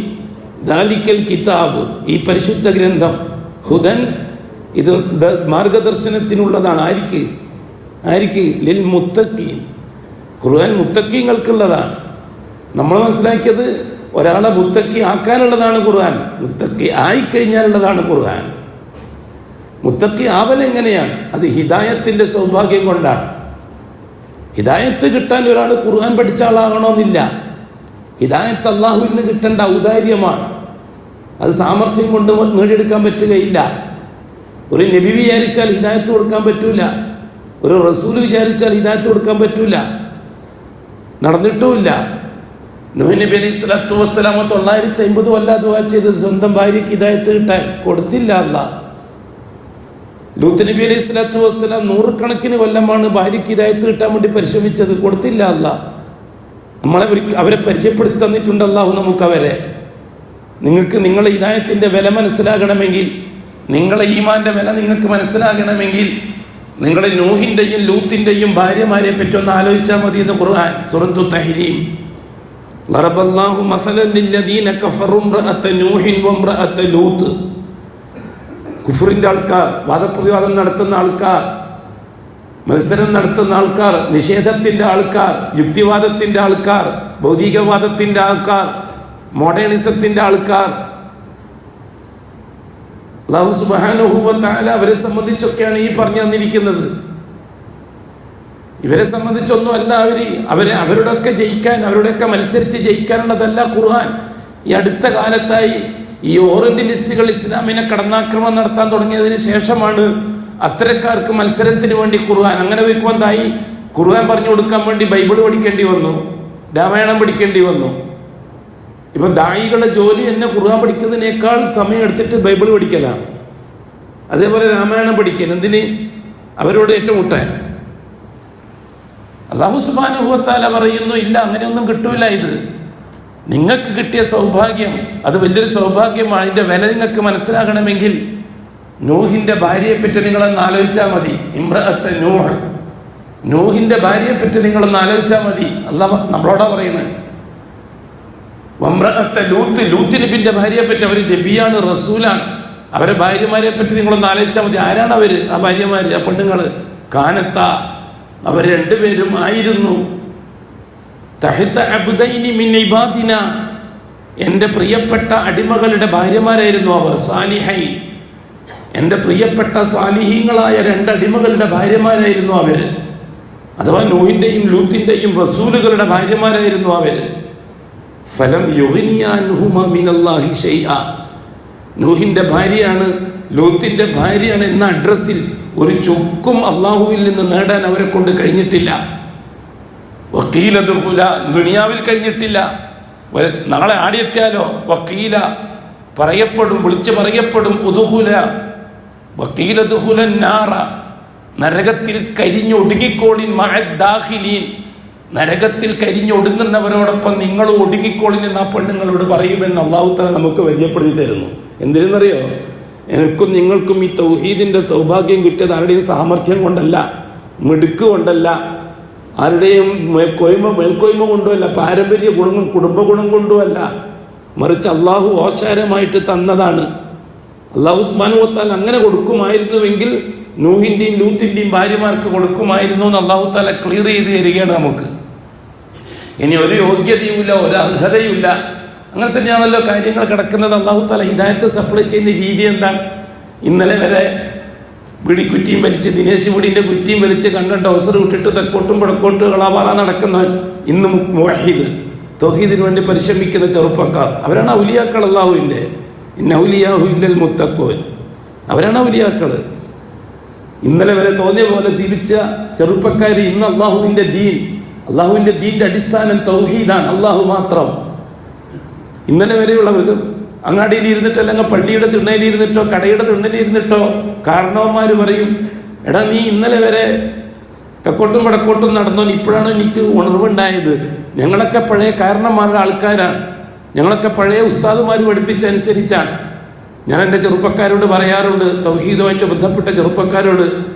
ദാലിക്കൽ കിതാബ്, ഈ പരിശുദ്ധ ഗ്രന്ഥം, ഹുദൻ, ഇത് മാർഗദർശനത്തിനുള്ളതാണ്. ആർക്ക്? ലിൽ മുത്തഖീൻ. ഖുർആൻ മുത്തഖീങ്ങൾക്കുള്ളതാണ്. നമ്മൾ മനസ്സിലാക്കിയത് ഒരാളെ മുത്തഖി ആക്കാനുള്ളതാണ് ഖുർആൻ. മുത്തഖി ആയിക്കഴിഞ്ഞാലുള്ളതാണ് ഖുർആൻ. മുത്തഖി ആവൽ എങ്ങനെയാണ്? അത് ഹിദായത്തിൻ്റെ സൗഭാഗ്യം കൊണ്ടാണ്. ഹിദായത്ത് കിട്ടാൻ ഒരാൾ ഖുർആൻ പഠിച്ച ആളാകണമെന്നില്ല. ഹിദായത്ത് അള്ളാഹുവിൽ നിന്ന് കിട്ടേണ്ട ഔദാര്യമാണ്. അത് സാമർഥ്യം കൊണ്ട് നേടിയെടുക്കാൻ പറ്റുകയില്ല. ഒരു നബി വിചാരിച്ചാൽ ഹിദായത്ത് കൊടുക്കാൻ പറ്റൂല. ഒരു റസൂൽ വിചാരിച്ചാൽ ഹിദായത്ത് കൊടുക്കാൻ പറ്റൂല. നടന്നിട്ടുമില്ല. നൂഹ് നബി അലൈഹി സ്വലാത്തു വസ്സലാം 950 കൊല്ലാ ദുആ ചെയ്തത് സ്വന്തം ഭാര്യയ്ക്ക് ഹിദായത്ത് കിട്ടാൻ, കൊടുത്തില്ല അല്ലാഹ്. ലൂത്ത് നബി അലൈഹി സ്വലാത്തു വസ്സലാം 100 കണക്കിന് കൊല്ലമാണ് ഭാര്യയ്ക്ക് ഹിദായത്ത് കിട്ടാൻ വേണ്ടി പരിശ്രമിച്ചത്, കൊടുത്തില്ല അല്ലാഹ്. അവരെ പരിചയപ്പെടുത്തി തന്നിട്ടുണ്ട് അല്ലാഹു നമുക്കവരെ. നിങ്ങൾക്ക് നിങ്ങളെ ഹിദായത്തിൻ്റെ വില മനസ്സിലാകണമെങ്കിൽ, നിങ്ങളെ ഈമാൻ്റെ വില നിങ്ങൾക്ക് മനസ്സിലാകണമെങ്കിൽ, നിങ്ങളെ നൂഹിൻ്റെയും ലൂത്തിൻ്റെയും ഭാര്യമാരെ പറ്റി ഒന്ന് ആലോചിച്ചാൽ മതി എന്ന് ഖുർആൻ സൂറത്തു തഹ്രീം. ളറബല്ലാഹു മസലൻ ലില്ലദീന കഫറു ഇംറഅത നൂഹിൻ വഇംറഅത ലൂത്ത്. കുഫറിൻ്റെ ആൾക്കാർ, വാദപ്രതിവാദം നടത്തുന്ന ആൾക്കാർ, മത്സരം നടത്തുന്ന ആൾക്കാർ, നിഷേധത്തിൻ്റെ ആൾക്കാർ, യുക്തിവാദത്തിൻ്റെ ആൾക്കാർ, ഭൗതികവാദത്തിൻ്റെ ആൾക്കാർ, മോഡേണിസത്തിൻ്റെ ആൾക്കാർ, അല്ലാഹു സുബ്ഹാനഹു വ തആല അവരെ സംബന്ധിച്ചൊക്കെയാണ് ഈ പറഞ്ഞു തന്നിരിക്കുന്നത്. ഇവരെ സംബന്ധിച്ചൊന്നുമല്ല അവരുടെയൊക്കെ ജയിക്കാൻ, അവരുടെയൊക്കെ മത്സരിച്ച് ജയിക്കാനുള്ളതല്ല ഖുർആൻ. ഈ അടുത്ത കാലത്തായി ഈ ഓറിയന്റലിസ്റ്റുകൾ ഇസ്ലാമിനെ കടന്നാക്രമണം നടത്താൻ തുടങ്ങിയതിന് ശേഷമാണ് അത്തരക്കാർക്ക് മത്സരത്തിന് വേണ്ടി ഖുർആൻ. അങ്ങനെ വരുമ്പോൾ എന്തായി? ഖുർആൻ പറഞ്ഞു കൊടുക്കാൻ വേണ്ടി ബൈബിൾ പഠിക്കേണ്ടി വന്നു, രാമായണം പഠിക്കേണ്ടി വന്നു. ഇപ്പം ദായികളുടെ ജോലി തന്നെ ഖുർആൻ പഠിക്കുന്നതിനേക്കാൾ സമയം എടുത്തിട്ട് ബൈബിൾ പഠിക്കലാണ്. അതേപോലെ രാമായണം പഠിക്കാൻ. എന്തിന്? അവരോട് ഏറ്റുമുട്ടാൻ. അല്ലാഹു സുബ്ഹാനഹു വ തആല പറയുന്നു, ഇല്ല, അങ്ങനെയൊന്നും കിട്ടൂല. ഇത് നിങ്ങൾക്ക് കിട്ടിയ സൗഭാഗ്യം, അത് വലിയൊരു സൗഭാഗ്യമാണ്. അതിൻ്റെ വില നിങ്ങൾക്ക് മനസ്സിലാകണമെങ്കിൽ നൂഹിൻ്റെ ഭാര്യയെപ്പറ്റി നിങ്ങളൊന്ന് ആലോചിച്ചാൽ മതി. ഇംറഅത്ത നൂഹ്, നൂഹിൻ്റെ ഭാര്യയെപ്പറ്റി നിങ്ങളൊന്ന് ആലോചിച്ചാൽ മതി. അല്ലാഹ് നമ്മളോടാ പറയുന്നത്. വംറഅത്ത ലൂത്ത്, ലൂത്ത് നബിൻ്റെ ഭാര്യയെപ്പറ്റി, അവർ നബിയാണ്, റസൂലാണ്. അവരെ ഭാര്യമാരെ പറ്റി നിങ്ങളൊന്ന് ആലോചിച്ചാൽ മതി. ആരാണ് അവർ? ആ ഭാര്യമാർ, ആ പെണ്ണുങ്ങൾ. കാനത്ത, അവർ രണ്ടുപേരും ആയിരുന്നു. തഹ്ത അബ്ദൈനി മിൻ ഇബാദിന, എൻ്റെ പ്രിയപ്പെട്ട അടിമകളുടെ ഭാര്യമാരായിരുന്നു അവർ. സാലിഹൈ, എൻ്റെ പ്രിയപ്പെട്ട സാലിഹീങ്ങളായ 2 അടിമകളുടെ ഭാര്യമാരായിരുന്നു അവർ. അഥവാ നൂഹിൻ്റെയും ലൂത്തിൻ്റെയും റസൂലുകളുടെ ഭാര്യമാരായിരുന്നു അവർ. ഫലം യുഗ്നിയ അൻഹുമാ മിനല്ലാഹി ശൈഅ, നൂഹിൻ്റെ ഭാര്യയാണ് ലൂത്തിൻ്റെ ഭാര്യയാണ് എന്ന അഡ്രസ്സിൽ ഒരു ചുക്കും അള്ളാഹുവിൽ നിന്ന് നേടാൻ അവരെ കൊണ്ട് കഴിഞ്ഞിട്ടില്ല. വക്കീല ദുഖുല, ദുനിയാവിൽ കഴിഞ്ഞിട്ടില്ല. നാളെ ആടിയെത്തിയാലോ വക്കീല പറയപ്പെടും, വിളിച്ച് പറയപ്പെടും ഉദുഹുല വക്കീല ദുഖുല നാറ, നരകത്തിൽ കരിഞ്ഞൊടുങ്ങിക്കോളിൻ മഅദ്ദാഖിലീൻ, നരകത്തിൽ കരിഞ്ഞൊടുങ്ങുന്നവരോടൊപ്പം നിങ്ങൾ ഒടുങ്ങിക്കോളിൻ എന്ന് ആ പെണ്ണുങ്ങളോട് പറയുമെന്ന് അള്ളാഹു തആല നമുക്ക് പരിചയപ്പെടുത്തി തരുന്നു. എന്തിനെന്നറിയോ? എനിക്കും നിങ്ങൾക്കും ഈ തൗഹീദിൻ്റെ സൗഭാഗ്യം കിട്ടിയത് ആരുടെയും സാമർഥ്യം കൊണ്ടല്ല, മിടുക്ക് കൊണ്ടല്ല, ആരുടെയും മേൽക്കോയ്മ കൊണ്ടുമല്ല, പാരമ്പര്യ ഗുണം കുടുംബ ഗുണം കൊണ്ടുമല്ല, മറിച്ച് അള്ളാഹു ഓശാരമായിട്ട് തന്നതാണ്. അള്ളാഹു സുബ്ഹാനഹു വ തആല അങ്ങനെ കൊടുക്കുമായിരുന്നുവെങ്കിൽ നൂഹിൻ്റെയും ലൂത്തിൻ്റെയും ഭാര്യമാർക്ക് കൊടുക്കുമായിരുന്നു എന്ന് അള്ളാഹു തആല ക്ലിയർ ചെയ്ത് തരികയാണ് നമുക്ക്. ഇനി ഒരു യോഗ്യതയുമില്ല, ഒരു അർഹതയുമില്ല, അങ്ങനെ തന്നെയാണല്ലോ കാര്യങ്ങൾ കിടക്കുന്നത്. അള്ളാഹു തആല ഹിദായത്ത് സപ്ലൈ ചെയ്യുന്ന രീതി എന്താണ്? ഇന്നലെ വരെ ബീഡിക്കുറ്റിയും വലിച്ച്, ദിനേശ് ബീഡിൻ്റെ കുറ്റിയും വലിച്ച് കണ്ടോ അവസർ വിട്ടിട്ട് തെക്കോട്ടും വടക്കോട്ടും കളാപാറ നടക്കുന്ന ഇന്ന് മുവഹിദ്, തൗഹീദിന് വേണ്ടി പരിശ്രമിക്കുന്ന ചെറുപ്പക്കാർ, അവരാണ് ഔലിയാക്കൾ. അള്ളാഹുവിൻ്റെ ഇന്ന ഔലിയാഹു ഇല്ലൽ മുത്തഖൂൻ, അവരാണ് ഔലിയാക്കൾ. ഇന്നലെ വരെ തോന്നിയ പോലെ തിരിച്ച ചെറുപ്പക്കാർ ഇന്ന് അള്ളാഹുവിൻ്റെ ദീൻ്റെ അടിസ്ഥാനം തൗഹീദാണ്, അള്ളാഹു മാത്രം. ഇന്നലെ വരെയുള്ളവർക്ക് അങ്ങാടിയിൽ ഇരുന്നിട്ടോ അല്ലെങ്കിൽ പള്ളിയുടെ തിണ്ണയിലിരുന്നിട്ടോ കടയുടെ തിണ്ണയിലിരുന്നിട്ടോ കാരണവന്മാർ പറയും, എടാ നീ ഇന്നലെ വരെ തെക്കോട്ടും വടക്കോട്ടും നടന്നോ, ഇപ്പോഴാണ് എനിക്ക് ഉണർവുണ്ടായത്. ഞങ്ങളൊക്കെ പഴയ കാരണന്മാരുടെ ആൾക്കാരാണ്, ഞങ്ങളൊക്കെ പഴയ ഉസ്താദുമാർ പഠിപ്പിച്ചനുസരിച്ചാണ്. ഞാൻ എൻ്റെ ചെറുപ്പക്കാരോട് പറയാറുണ്ട്, തൗഹീദുമായിട്ട് ബന്ധപ്പെട്ട ചെറുപ്പക്കാരോട്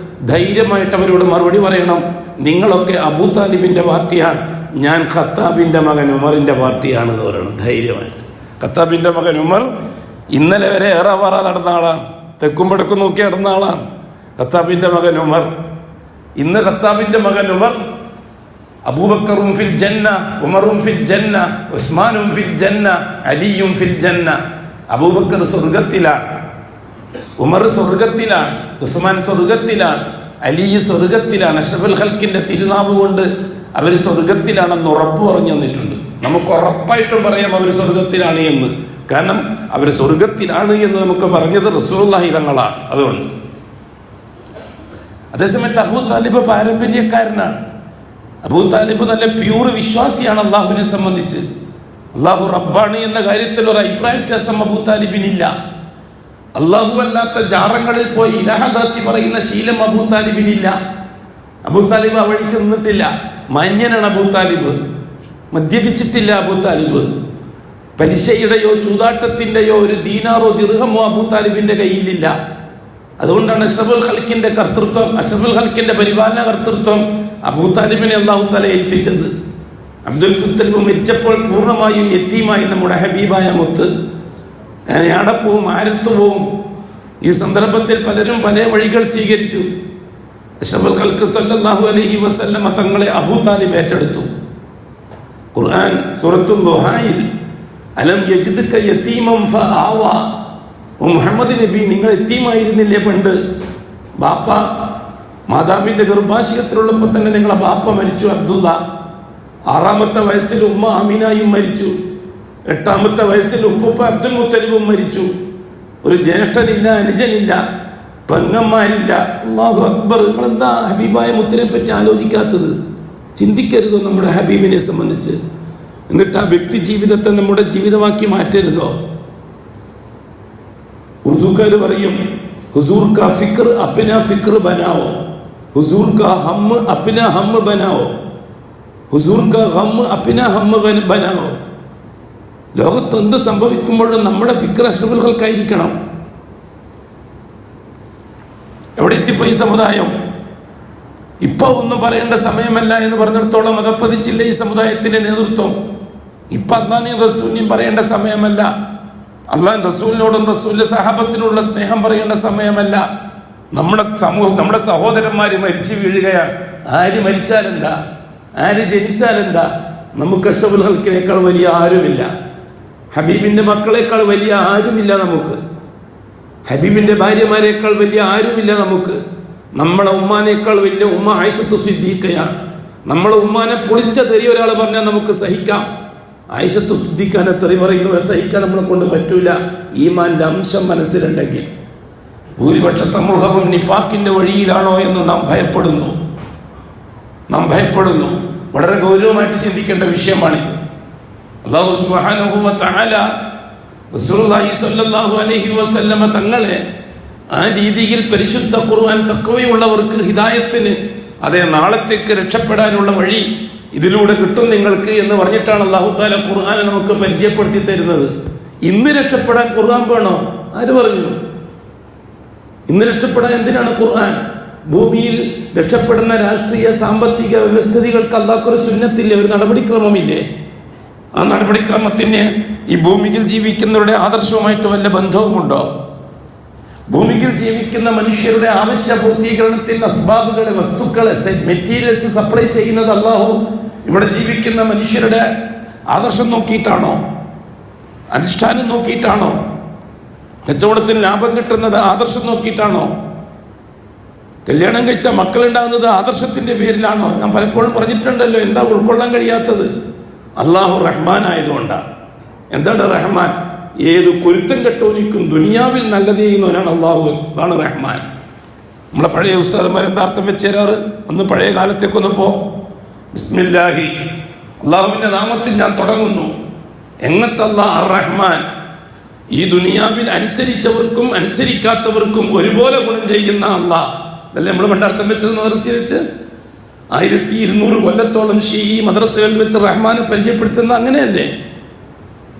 ധൈര്യമായിട്ട് അവരോട് മറുപടി പറയണം, നിങ്ങളൊക്കെ അബൂ താലിബിൻ്റെ പാർട്ടിയാണ്, ഞാൻ ഖത്താബിൻ്റെ മകൻ ഉമറിൻ്റെ പാർട്ടിയാണെന്ന് പറയണം ധൈര്യമായിട്ട്. ഖത്താബിൻ്റെ മകൻ ഉമർ ഇന്നലെ വരെ ഏറാവാറ നടന്ന ആളാണ്, തെക്കും വടക്കും നോക്കി നടന്ന ആളാണ് ഖത്താബിൻ്റെ മകൻ ഉമർ. ഇന്ന് ഖത്താബിൻ്റെ മകൻ ഉമർ അബൂബക്കറും ഫിൽ ജന്ന, ഉമറും ഫിൽ ജന്ന, ഉസ്മാനും ഫിൽ ജന്ന, അലിയും ഫിൽ ജന്ന. അബൂബക്കർ സ്വർഗത്തിലാണ്, ഉമർ സ്വർഗത്തിലാണ്, ഉസ്മാൻ സ്വർഗത്തിലാണ്, അലി സ്വർഗത്തിലാണ്. അഷ്റഫുൽ ഖൽക്കിൻ്റെ തിരുനാവ് കൊണ്ട് അവർ സ്വർഗത്തിലാണെന്ന് ഉറപ്പ് പറഞ്ഞു തന്നിട്ടുണ്ട്. നമുക്ക് ഉറപ്പായിട്ടും പറയാം അവർ സ്വർഗത്തിലാണ് എന്ന്, കാരണം അവർ സ്വർഗത്തിലാണ് എന്ന് നമുക്ക് പറഞ്ഞത് റസൂലുള്ളാഹി തങ്ങളാണ്. അതുകൊണ്ട് അതേസമയത്ത് അബൂ താലിബ് പാരമ്പര്യക്കാരനാണ്. അബൂ താലിബ് നല്ല പ്യൂർ വിശ്വാസിയാണ് അള്ളാഹുവിനെ സംബന്ധിച്ച്. അള്ളാഹു റബ്ബാണ് എന്ന കാര്യത്തിൽ ഒരു അഭിപ്രായ വ്യത്യാസം അബൂ താലിബിനില്ല. അള്ളാഹു അല്ലാത്ത ജാറങ്ങളിൽ പോയി ഇലാഹദാത്തി പറയുന്ന ശീലം അബൂ താലിബിനില്ല. അബൂ താലിബ് ആ വഴിക്ക് നിന്നിട്ടില്ല. മാന്യനാണ് അബൂ താലിബ്, മദ്യപിച്ചിട്ടില്ല അബൂ താലിബ്. പലിശയുടെയോ ചൂതാട്ടത്തിൻ്റെയോ ഒരു ദീനാറോ ദിർഹമോ അബൂ താലിബിൻ്റെ കയ്യിലില്ല. അതുകൊണ്ടാണ് അഷ്റഫുൽ ഖൽക്കിൻ്റെ കർത്തൃത്വം, അഷ്റഫുൽ ഖൽക്കിൻ്റെ പരിപാലന കർത്തൃത്വം അബൂ താലിബിനെ അല്ലാഹു തആല ഏൽപ്പിച്ചത്. അബ്ദുൽ മുത്തലിബ് മരിച്ചപ്പോൾ പൂർണ്ണമായും യത്തീമായി നമ്മുടെ ഹബീബായ മുത്ത്. ഞാൻ എവിടെ പോവും, ആരത്ത് പോവും? ഈ സന്ദർഭത്തിൽ പലരും പല വഴികൾ സ്വീകരിച്ചു. അഷ്റഫുൽ ഖൽക്ക് സല്ലല്ലാഹു അലൈഹി വസല്ലമ തങ്ങളെ അബൂ താലിബ് ഏറ്റെടുത്തു. ഖുർആൻ സൂറത്തുൽ ദുഹായിൽ അലം യജിദ്ക യതീമൻ ഫആവാ, മുഹമ്മദ് നബി നിങ്ങൾ യതീമായിരുന്നില്ലേ പണ്ട്? ബാപ്പ മാതാവിൻ്റെ ഗർഭാശയത്തിലുള്ളപ്പോൾ തന്നെ നിങ്ങളെ ബാപ്പ മരിച്ചു അബ്ദുള്ള. 6-ാമത്തെ വയസ്സിൽ ഉമ്മ ആമിനായും മരിച്ചു. 8-ാമത്തെ വയസ്സിൽ ഉപ്പുപ്പ അബ്ദുൽ മുത്തലിബും മരിച്ചു. ഒരു ജ്യേഷ്ഠനില്ല, അനുജനില്ല, പെങ്ങന്മാരില്ല. അല്ലാഹു അക്ബർ. നിങ്ങളെന്താ ഹബീബായ മുത്തിനെ പറ്റി ആലോചിക്കാത്തത്? ചിന്തിക്കരുതോ നമ്മുടെ ഹബീബിനെ സംബന്ധിച്ച്? എന്നിട്ട് ആ വ്യക്തി ജീവിതത്തെ നമ്മുടെ ജീവിതമാക്കി മാറ്റരുതോ? ഉറുദുക്കാർ പറയും, ഹുസൂർ കാ ഫിക്ർ അപ്നാ ഫിക്ർ ബനാവോ, ഹുസൂർ കാ ഹം അപ്നാ ഹം ബനാവോ, ഹുസൂർ കാ ഹം അപ്നാ ഹം ബനാവോ. ലോകത്ത് എന്ത് സംഭവിക്കുമ്പോഴും നമ്മുടെ ഫിക്ർ അഷ്റഫുൽ ഖൽക്കായിരിക്കണം. എവിടെ എത്തിപ്പോയി സമുദായം? ഇപ്പൊ ഒന്നും പറയേണ്ട സമയമല്ല എന്ന് പറഞ്ഞിടത്തോളം അതപ്പതിച്ചില്ല ഈ സമുദായത്തിന്റെ നേതൃത്വം. ഇപ്പൊ അല്ലാഹുവിനെയും റസൂലിനെയും പറയേണ്ട സമയമല്ല. അല്ലാഹു റസൂലിനോടും റസൂലിന്റെ സഹാബത്തിനുള്ള സ്നേഹം പറയേണ്ട സമയമല്ല. നമ്മുടെ സമൂഹം, നമ്മുടെ സഹോദരന്മാര് മരിച്ചു വീഴുകയാണ്. ആര് മരിച്ചാലെന്താ, ആര് ജനിച്ചാലെന്താ? നമുക്ക് അഷ്റഫുൽ ഖൽഖിനേക്കാൾ വലിയ ആരുമില്ല. ഹബീബിൻ്റെ മക്കളേക്കാൾ വലിയ ആരുമില്ല നമുക്ക്. ഹബീബിൻ്റെ ഭാര്യമാരേക്കാൾ വലിയ ആരുമില്ല നമുക്ക്. നമ്മളെ ഉമ്മാനേക്കാൾ വലിയ ഉമ്മ ആയിഷത്തു സിദ്ദീഖയാണ്. നമ്മളെ ഉമ്മാനെ പൊളിച്ച തെറി ഒരാൾ പറഞ്ഞാൽ നമുക്ക് സഹിക്കാം. ആയിഷത്തു സിദ്ദീഖാനെ തെറി പറയുന്നവരെ സഹിക്കാൻ നമ്മളെ കൊണ്ട് പറ്റൂല. ഈമാന്റെ അംശം മനസ്സിലുണ്ടെങ്കിൽ. ഭൂരിപക്ഷ സമൂഹവും നിഫാഖിന്റെ വഴിയിലാണോ എന്ന് നാം ഭയപ്പെടുന്നു. വളരെ ഗൗരവമായിട്ട് ചിന്തിക്കേണ്ട വിഷയമാണിത്. അല്ലാഹു സുബ്ഹാനഹു വ തആല റസൂലുള്ളാഹി സ്വല്ലല്ലാഹു അലൈഹി വസല്ലമ തങ്ങളെ ആ രീതിയിൽ പരിശുദ്ധ ഖുർആൻ തഖ്വയുള്ളവർക്ക് ഹിദായത്തിന്, അതേ നാളത്തേക്ക് രക്ഷപ്പെടാനുള്ള വഴി ഇതിലൂടെ കിട്ടും നിങ്ങൾക്ക് എന്ന് പറഞ്ഞിട്ടാണ് അല്ലാഹു തആല ഖുർആനെ നമുക്ക് പരിചയപ്പെടുത്തി തരുന്നത്. ഇന്ന് രക്ഷപ്പെടാൻ ഖുർആൻ വേണോ? ആര് പറഞ്ഞു? ഇന്ന് രക്ഷപ്പെടാൻ എന്തിനാണ് ഖുർആൻ? ഭൂമിയിൽ രക്ഷപ്പെടുന്ന രാഷ്ട്രീയ സാമ്പത്തിക വ്യവസ്ഥിതികൾക്ക് അല്ലാഹുവിന്റെ സുന്നത്തില്ലേ, ഒരു നടപടിക്രമമില്ലേ? ആ നടപടിക്രമത്തിന് ഈ ഭൂമിയിൽ ജീവിക്കുന്നവരുടെ ആദർശവുമായിട്ട് വല്ല ബന്ധവുമുണ്ടോ? ഭൂമിയിൽ ജീവിക്കുന്ന മനുഷ്യരുടെ ആവശ്യ പൂർത്തീകരണത്തിന് അസ്ബാബുകളെ, വസ്തുക്കളെ, മെറ്റീരിയൽസ് സപ്ലൈ ചെയ്യുന്നത് അല്ലാഹു ഇവിടെ ജീവിക്കുന്ന മനുഷ്യരുടെ ആദർശം നോക്കിയിട്ടാണോ? അനുഷ്ഠാനം നോക്കിയിട്ടാണോ? കച്ചവടത്തിന് ലാഭം കിട്ടുന്നത് ആദർശം നോക്കിയിട്ടാണോ? കല്യാണം കഴിച്ച മക്കളുണ്ടാകുന്നത് ആദർശത്തിന്റെ പേരിലാണോ? ഞാൻ പലപ്പോഴും പറഞ്ഞിട്ടുണ്ടല്ലോ, എന്താ ഉൾക്കൊള്ളാൻ കഴിയാത്തത്? അള്ളാഹു റഹ്മാൻ ആയതുകൊണ്ടാണ്. എന്താണ് റഹ്മാൻ? ഏത് കുരുത്തം കെട്ടോനിക്കും ദുനിയാവിൽ നല്ലത് ചെയ്യുന്നവനാണ് അള്ളാഹു. അതാണ് റഹ്മാൻ. നമ്മളെ പഴയ ഉസ്താദന്മാർ എന്താ അർത്ഥം വെച്ച് തരാറ്? ഒന്ന് പഴയ കാലത്തേക്കൊന്ന് പോ. ബിസ്മില്ലാഹി, അള്ളാഹുവിന്റെ നാമത്തിൽ ഞാൻ തുടങ്ങുന്നു. എങ്ങനത്തെ അല്ലാഹ്? അർ റഹ്മാൻ. ഈ ദുനിയാവിൽ അനുസരിച്ചവർക്കും അനുസരിക്കാത്തവർക്കും ഒരുപോലെ ഗുണം ചെയ്യുന്ന അല്ലാഹ്. അതല്ലേ നമ്മൾ പണ്ട് അർത്ഥം വെച്ചത് മദ്രസയിൽ വെച്ച്? 1200 കൊല്ലത്തോളം ഈ മദ്രസകളിൽ വെച്ച് റഹ്മാനെ പരിചയപ്പെടുത്തുന്ന അങ്ങനെയല്ലേ?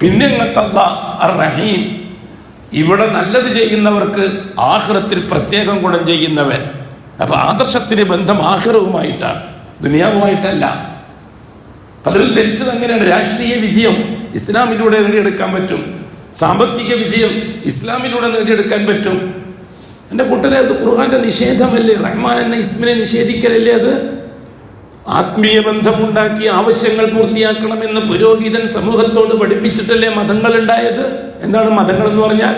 പിന്നെ എങ്ങനത്തെ അല്ലാഹ്? അർ റഹീം. ഇവിടെ നല്ലത് ചെയ്യുന്നവർക്ക് ആഖിറത്തിൽ പ്രത്യേകം ഗുണം ചെയ്യുന്നവൻ. അപ്പൊ ആദർശത്തിന് ബന്ധം ആഖിറവുമായിട്ടാണ്, ദുനിയാവുമായിട്ടല്ല. പലരും ധരിച്ചത് അങ്ങനെയാണ്. രാഷ്ട്രീയ വിജയം ഇസ്ലാമിലൂടെ നേടിയെടുക്കാൻ പറ്റും, സാമ്പത്തിക വിജയം ഇസ്ലാമിലൂടെ നേടിയെടുക്കാൻ പറ്റും. എൻ്റെ കൂട്ടരെ, അത് ഖുർആന്റെ നിഷേധമല്ലേ? റഹ്മാൻ എന്ന ഇസ്മിനെ നിഷേധിക്കലല്ലേ അത്? ആത്മീയ ബന്ധമുണ്ടാക്കി ആവശ്യങ്ങൾ പൂർത്തിയാക്കണമെന്ന് പുരോഹിതൻ സമൂഹത്തോട് പഠിപ്പിച്ചിട്ടല്ലേ മതങ്ങൾ ഉണ്ടായത്? എന്താണ് മതങ്ങൾ എന്ന് പറഞ്ഞാൽ?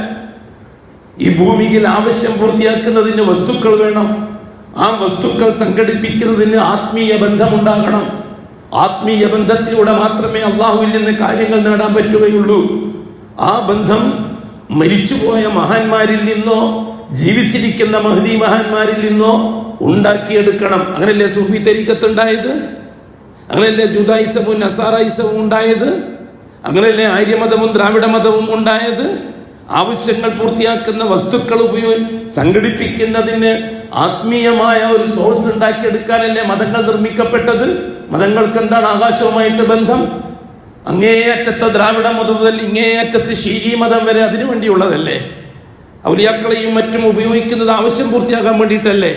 ഈ ഭൂമിയിൽ ആവശ്യം പൂർത്തിയാക്കുന്നതിന് വസ്തുക്കൾ വേണം. ആ വസ്തുക്കൾ സംഘടിപ്പിക്കുന്നതിന് ആത്മീയ ബന്ധമുണ്ടാകണം. ആത്മീയ ബന്ധത്തിലൂടെ മാത്രമേ അള്ളാഹുവിൽ നിന്ന് കാര്യങ്ങൾ നേടാൻ പറ്റുകയുള്ളൂ. ആ ബന്ധം മരിച്ചുപോയ മഹാന്മാരിൽ നിന്നോ ജീവിച്ചിരിക്കുന്ന മഹ്ദി മഹാന്മാരിൽ നിന്നോ ഉണ്ടാക്കിയെടുക്കണം. അങ്ങനെയല്ലേ സൂഫി തരീഖത്ത് ഉണ്ടായത്? അങ്ങനെയല്ലേ ജുദായിസവും നസാറായിസവും ഉണ്ടായത്? അങ്ങനെയല്ലേ ആര്യമതവും ദ്രാവിഡ മതവും ഉണ്ടായത്? ആവശ്യങ്ങൾ പൂർത്തിയാക്കുന്ന വസ്തുക്കൾ സംഘടിപ്പിക്കുന്നതിന് ആത്മീയമായ ഒരു സോഴ്സ് ഉണ്ടാക്കിയെടുക്കാനല്ലേ മതങ്ങൾ നിർമ്മിക്കപ്പെട്ടത്? മതങ്ങൾക്ക് എന്താണ് ആകാശവുമായിട്ട് ബന്ധം? അങ്ങേയറ്റത്തെ ദ്രാവിഡ മതം മുതൽ ഇങ്ങേയറ്റത്ത് ശീഈ മതം വരെ അതിനു വേണ്ടിയുള്ളതല്ലേ? ഔലിയാക്കളെയും മറ്റും ഉപയോഗിക്കുന്നത് ആവശ്യം പൂർത്തിയാക്കാൻ വേണ്ടിയിട്ടല്ലേ?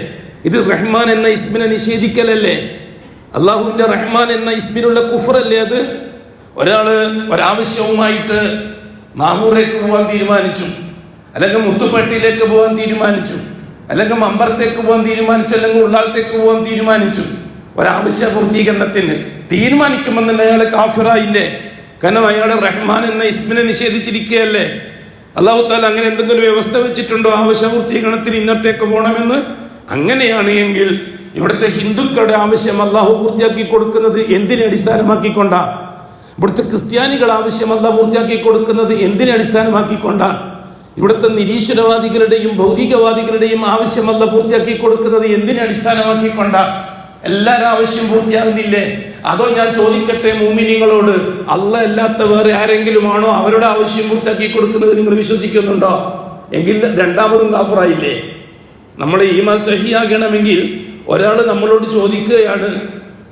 ഇത് റഹ്മാൻ എന്ന ഇസ്മിനെ നിഷേധിക്കലല്ലേ? അള്ളാഹുവിന്റെ റഹ്മാൻ എന്ന ഇസ്മിനുള്ള കുഫറല്ലേ അത്? ഒരാള് ഒരാവശ്യവുമായിട്ട് നാമൂറേക്ക് പോകാൻ തീരുമാനിച്ചു, അല്ലെങ്കിൽ മുത്തുപ്പട്ടിയിലേക്ക് പോകാൻ തീരുമാനിച്ചു, അല്ലെങ്കിൽ മമ്പറത്തേക്ക് പോകാൻ തീരുമാനിച്ചു, അല്ലെങ്കിൽ ഉള്ളാളത്തേക്ക് പോകാൻ തീരുമാനിച്ചു. ഒരാവശ്യ പൂർത്തീകരണത്തിന് തീരുമാനിക്കുമ്പോൾ തന്നെ അയാൾ കാഫിറായില്ലേ? കാരണം അയാൾ റഹ്മാൻ എന്ന ഇസ്മിനെ നിഷേധിച്ചിരിക്കുകയല്ലേ? അല്ലാഹു തആല അങ്ങനെ എന്തെങ്കിലും വ്യവസ്ഥ വെച്ചിട്ടുണ്ടോ ആവശ്യ പൂർത്തീകരണത്തിന് ഇന്നത്തേക്ക് പോകണമെന്ന്? അങ്ങനെയാണ് എങ്കിൽ ഇവിടുത്തെ ഹിന്ദുക്കളുടെ ആവശ്യം അള്ളാഹു പൂർത്തിയാക്കി കൊടുക്കുന്നത് എന്തിനെ അടിസ്ഥാനമാക്കിക്കൊണ്ടാ? ഇവിടുത്തെ ക്രിസ്ത്യാനികൾ ആവശ്യം അള്ളാഹു പൂർത്തിയാക്കി കൊടുക്കുന്നത് എന്തിനെ അടിസ്ഥാനമാക്കിക്കൊണ്ടാ? ഇവിടുത്തെ നിരീശ്വരവാദികളുടെയും ഭൗതികവാദികളുടെയും ആവശ്യം അള്ളാഹു പൂർത്തിയാക്കി കൊടുക്കുന്നത് എന്തിനെ അടിസ്ഥാനമാക്കിക്കൊണ്ടാ? എല്ലാവരും ആവശ്യം പൂർത്തിയാകുന്നില്ലേ? അതോ ഞാൻ ചോദിക്കട്ടെ മുഅ്മിനീങ്ങളോട്, അല്ലാഹ് അല്ലാത്ത വേറെ ആരെങ്കിലും ആണോ അവരുടെ ആവശ്യം പൂർത്തിയാക്കി കൊടുക്കുന്നത് നിങ്ങൾ വിശ്വസിക്കുന്നുണ്ടോ? എങ്കിൽ രണ്ടാമതും കാഫറായില്ലേ? നമ്മൾ ഈമാൻ സഹിയാകണമെങ്കിൽ ഒരാൾ നമ്മളോട് ചോദിക്കുകയാണ്,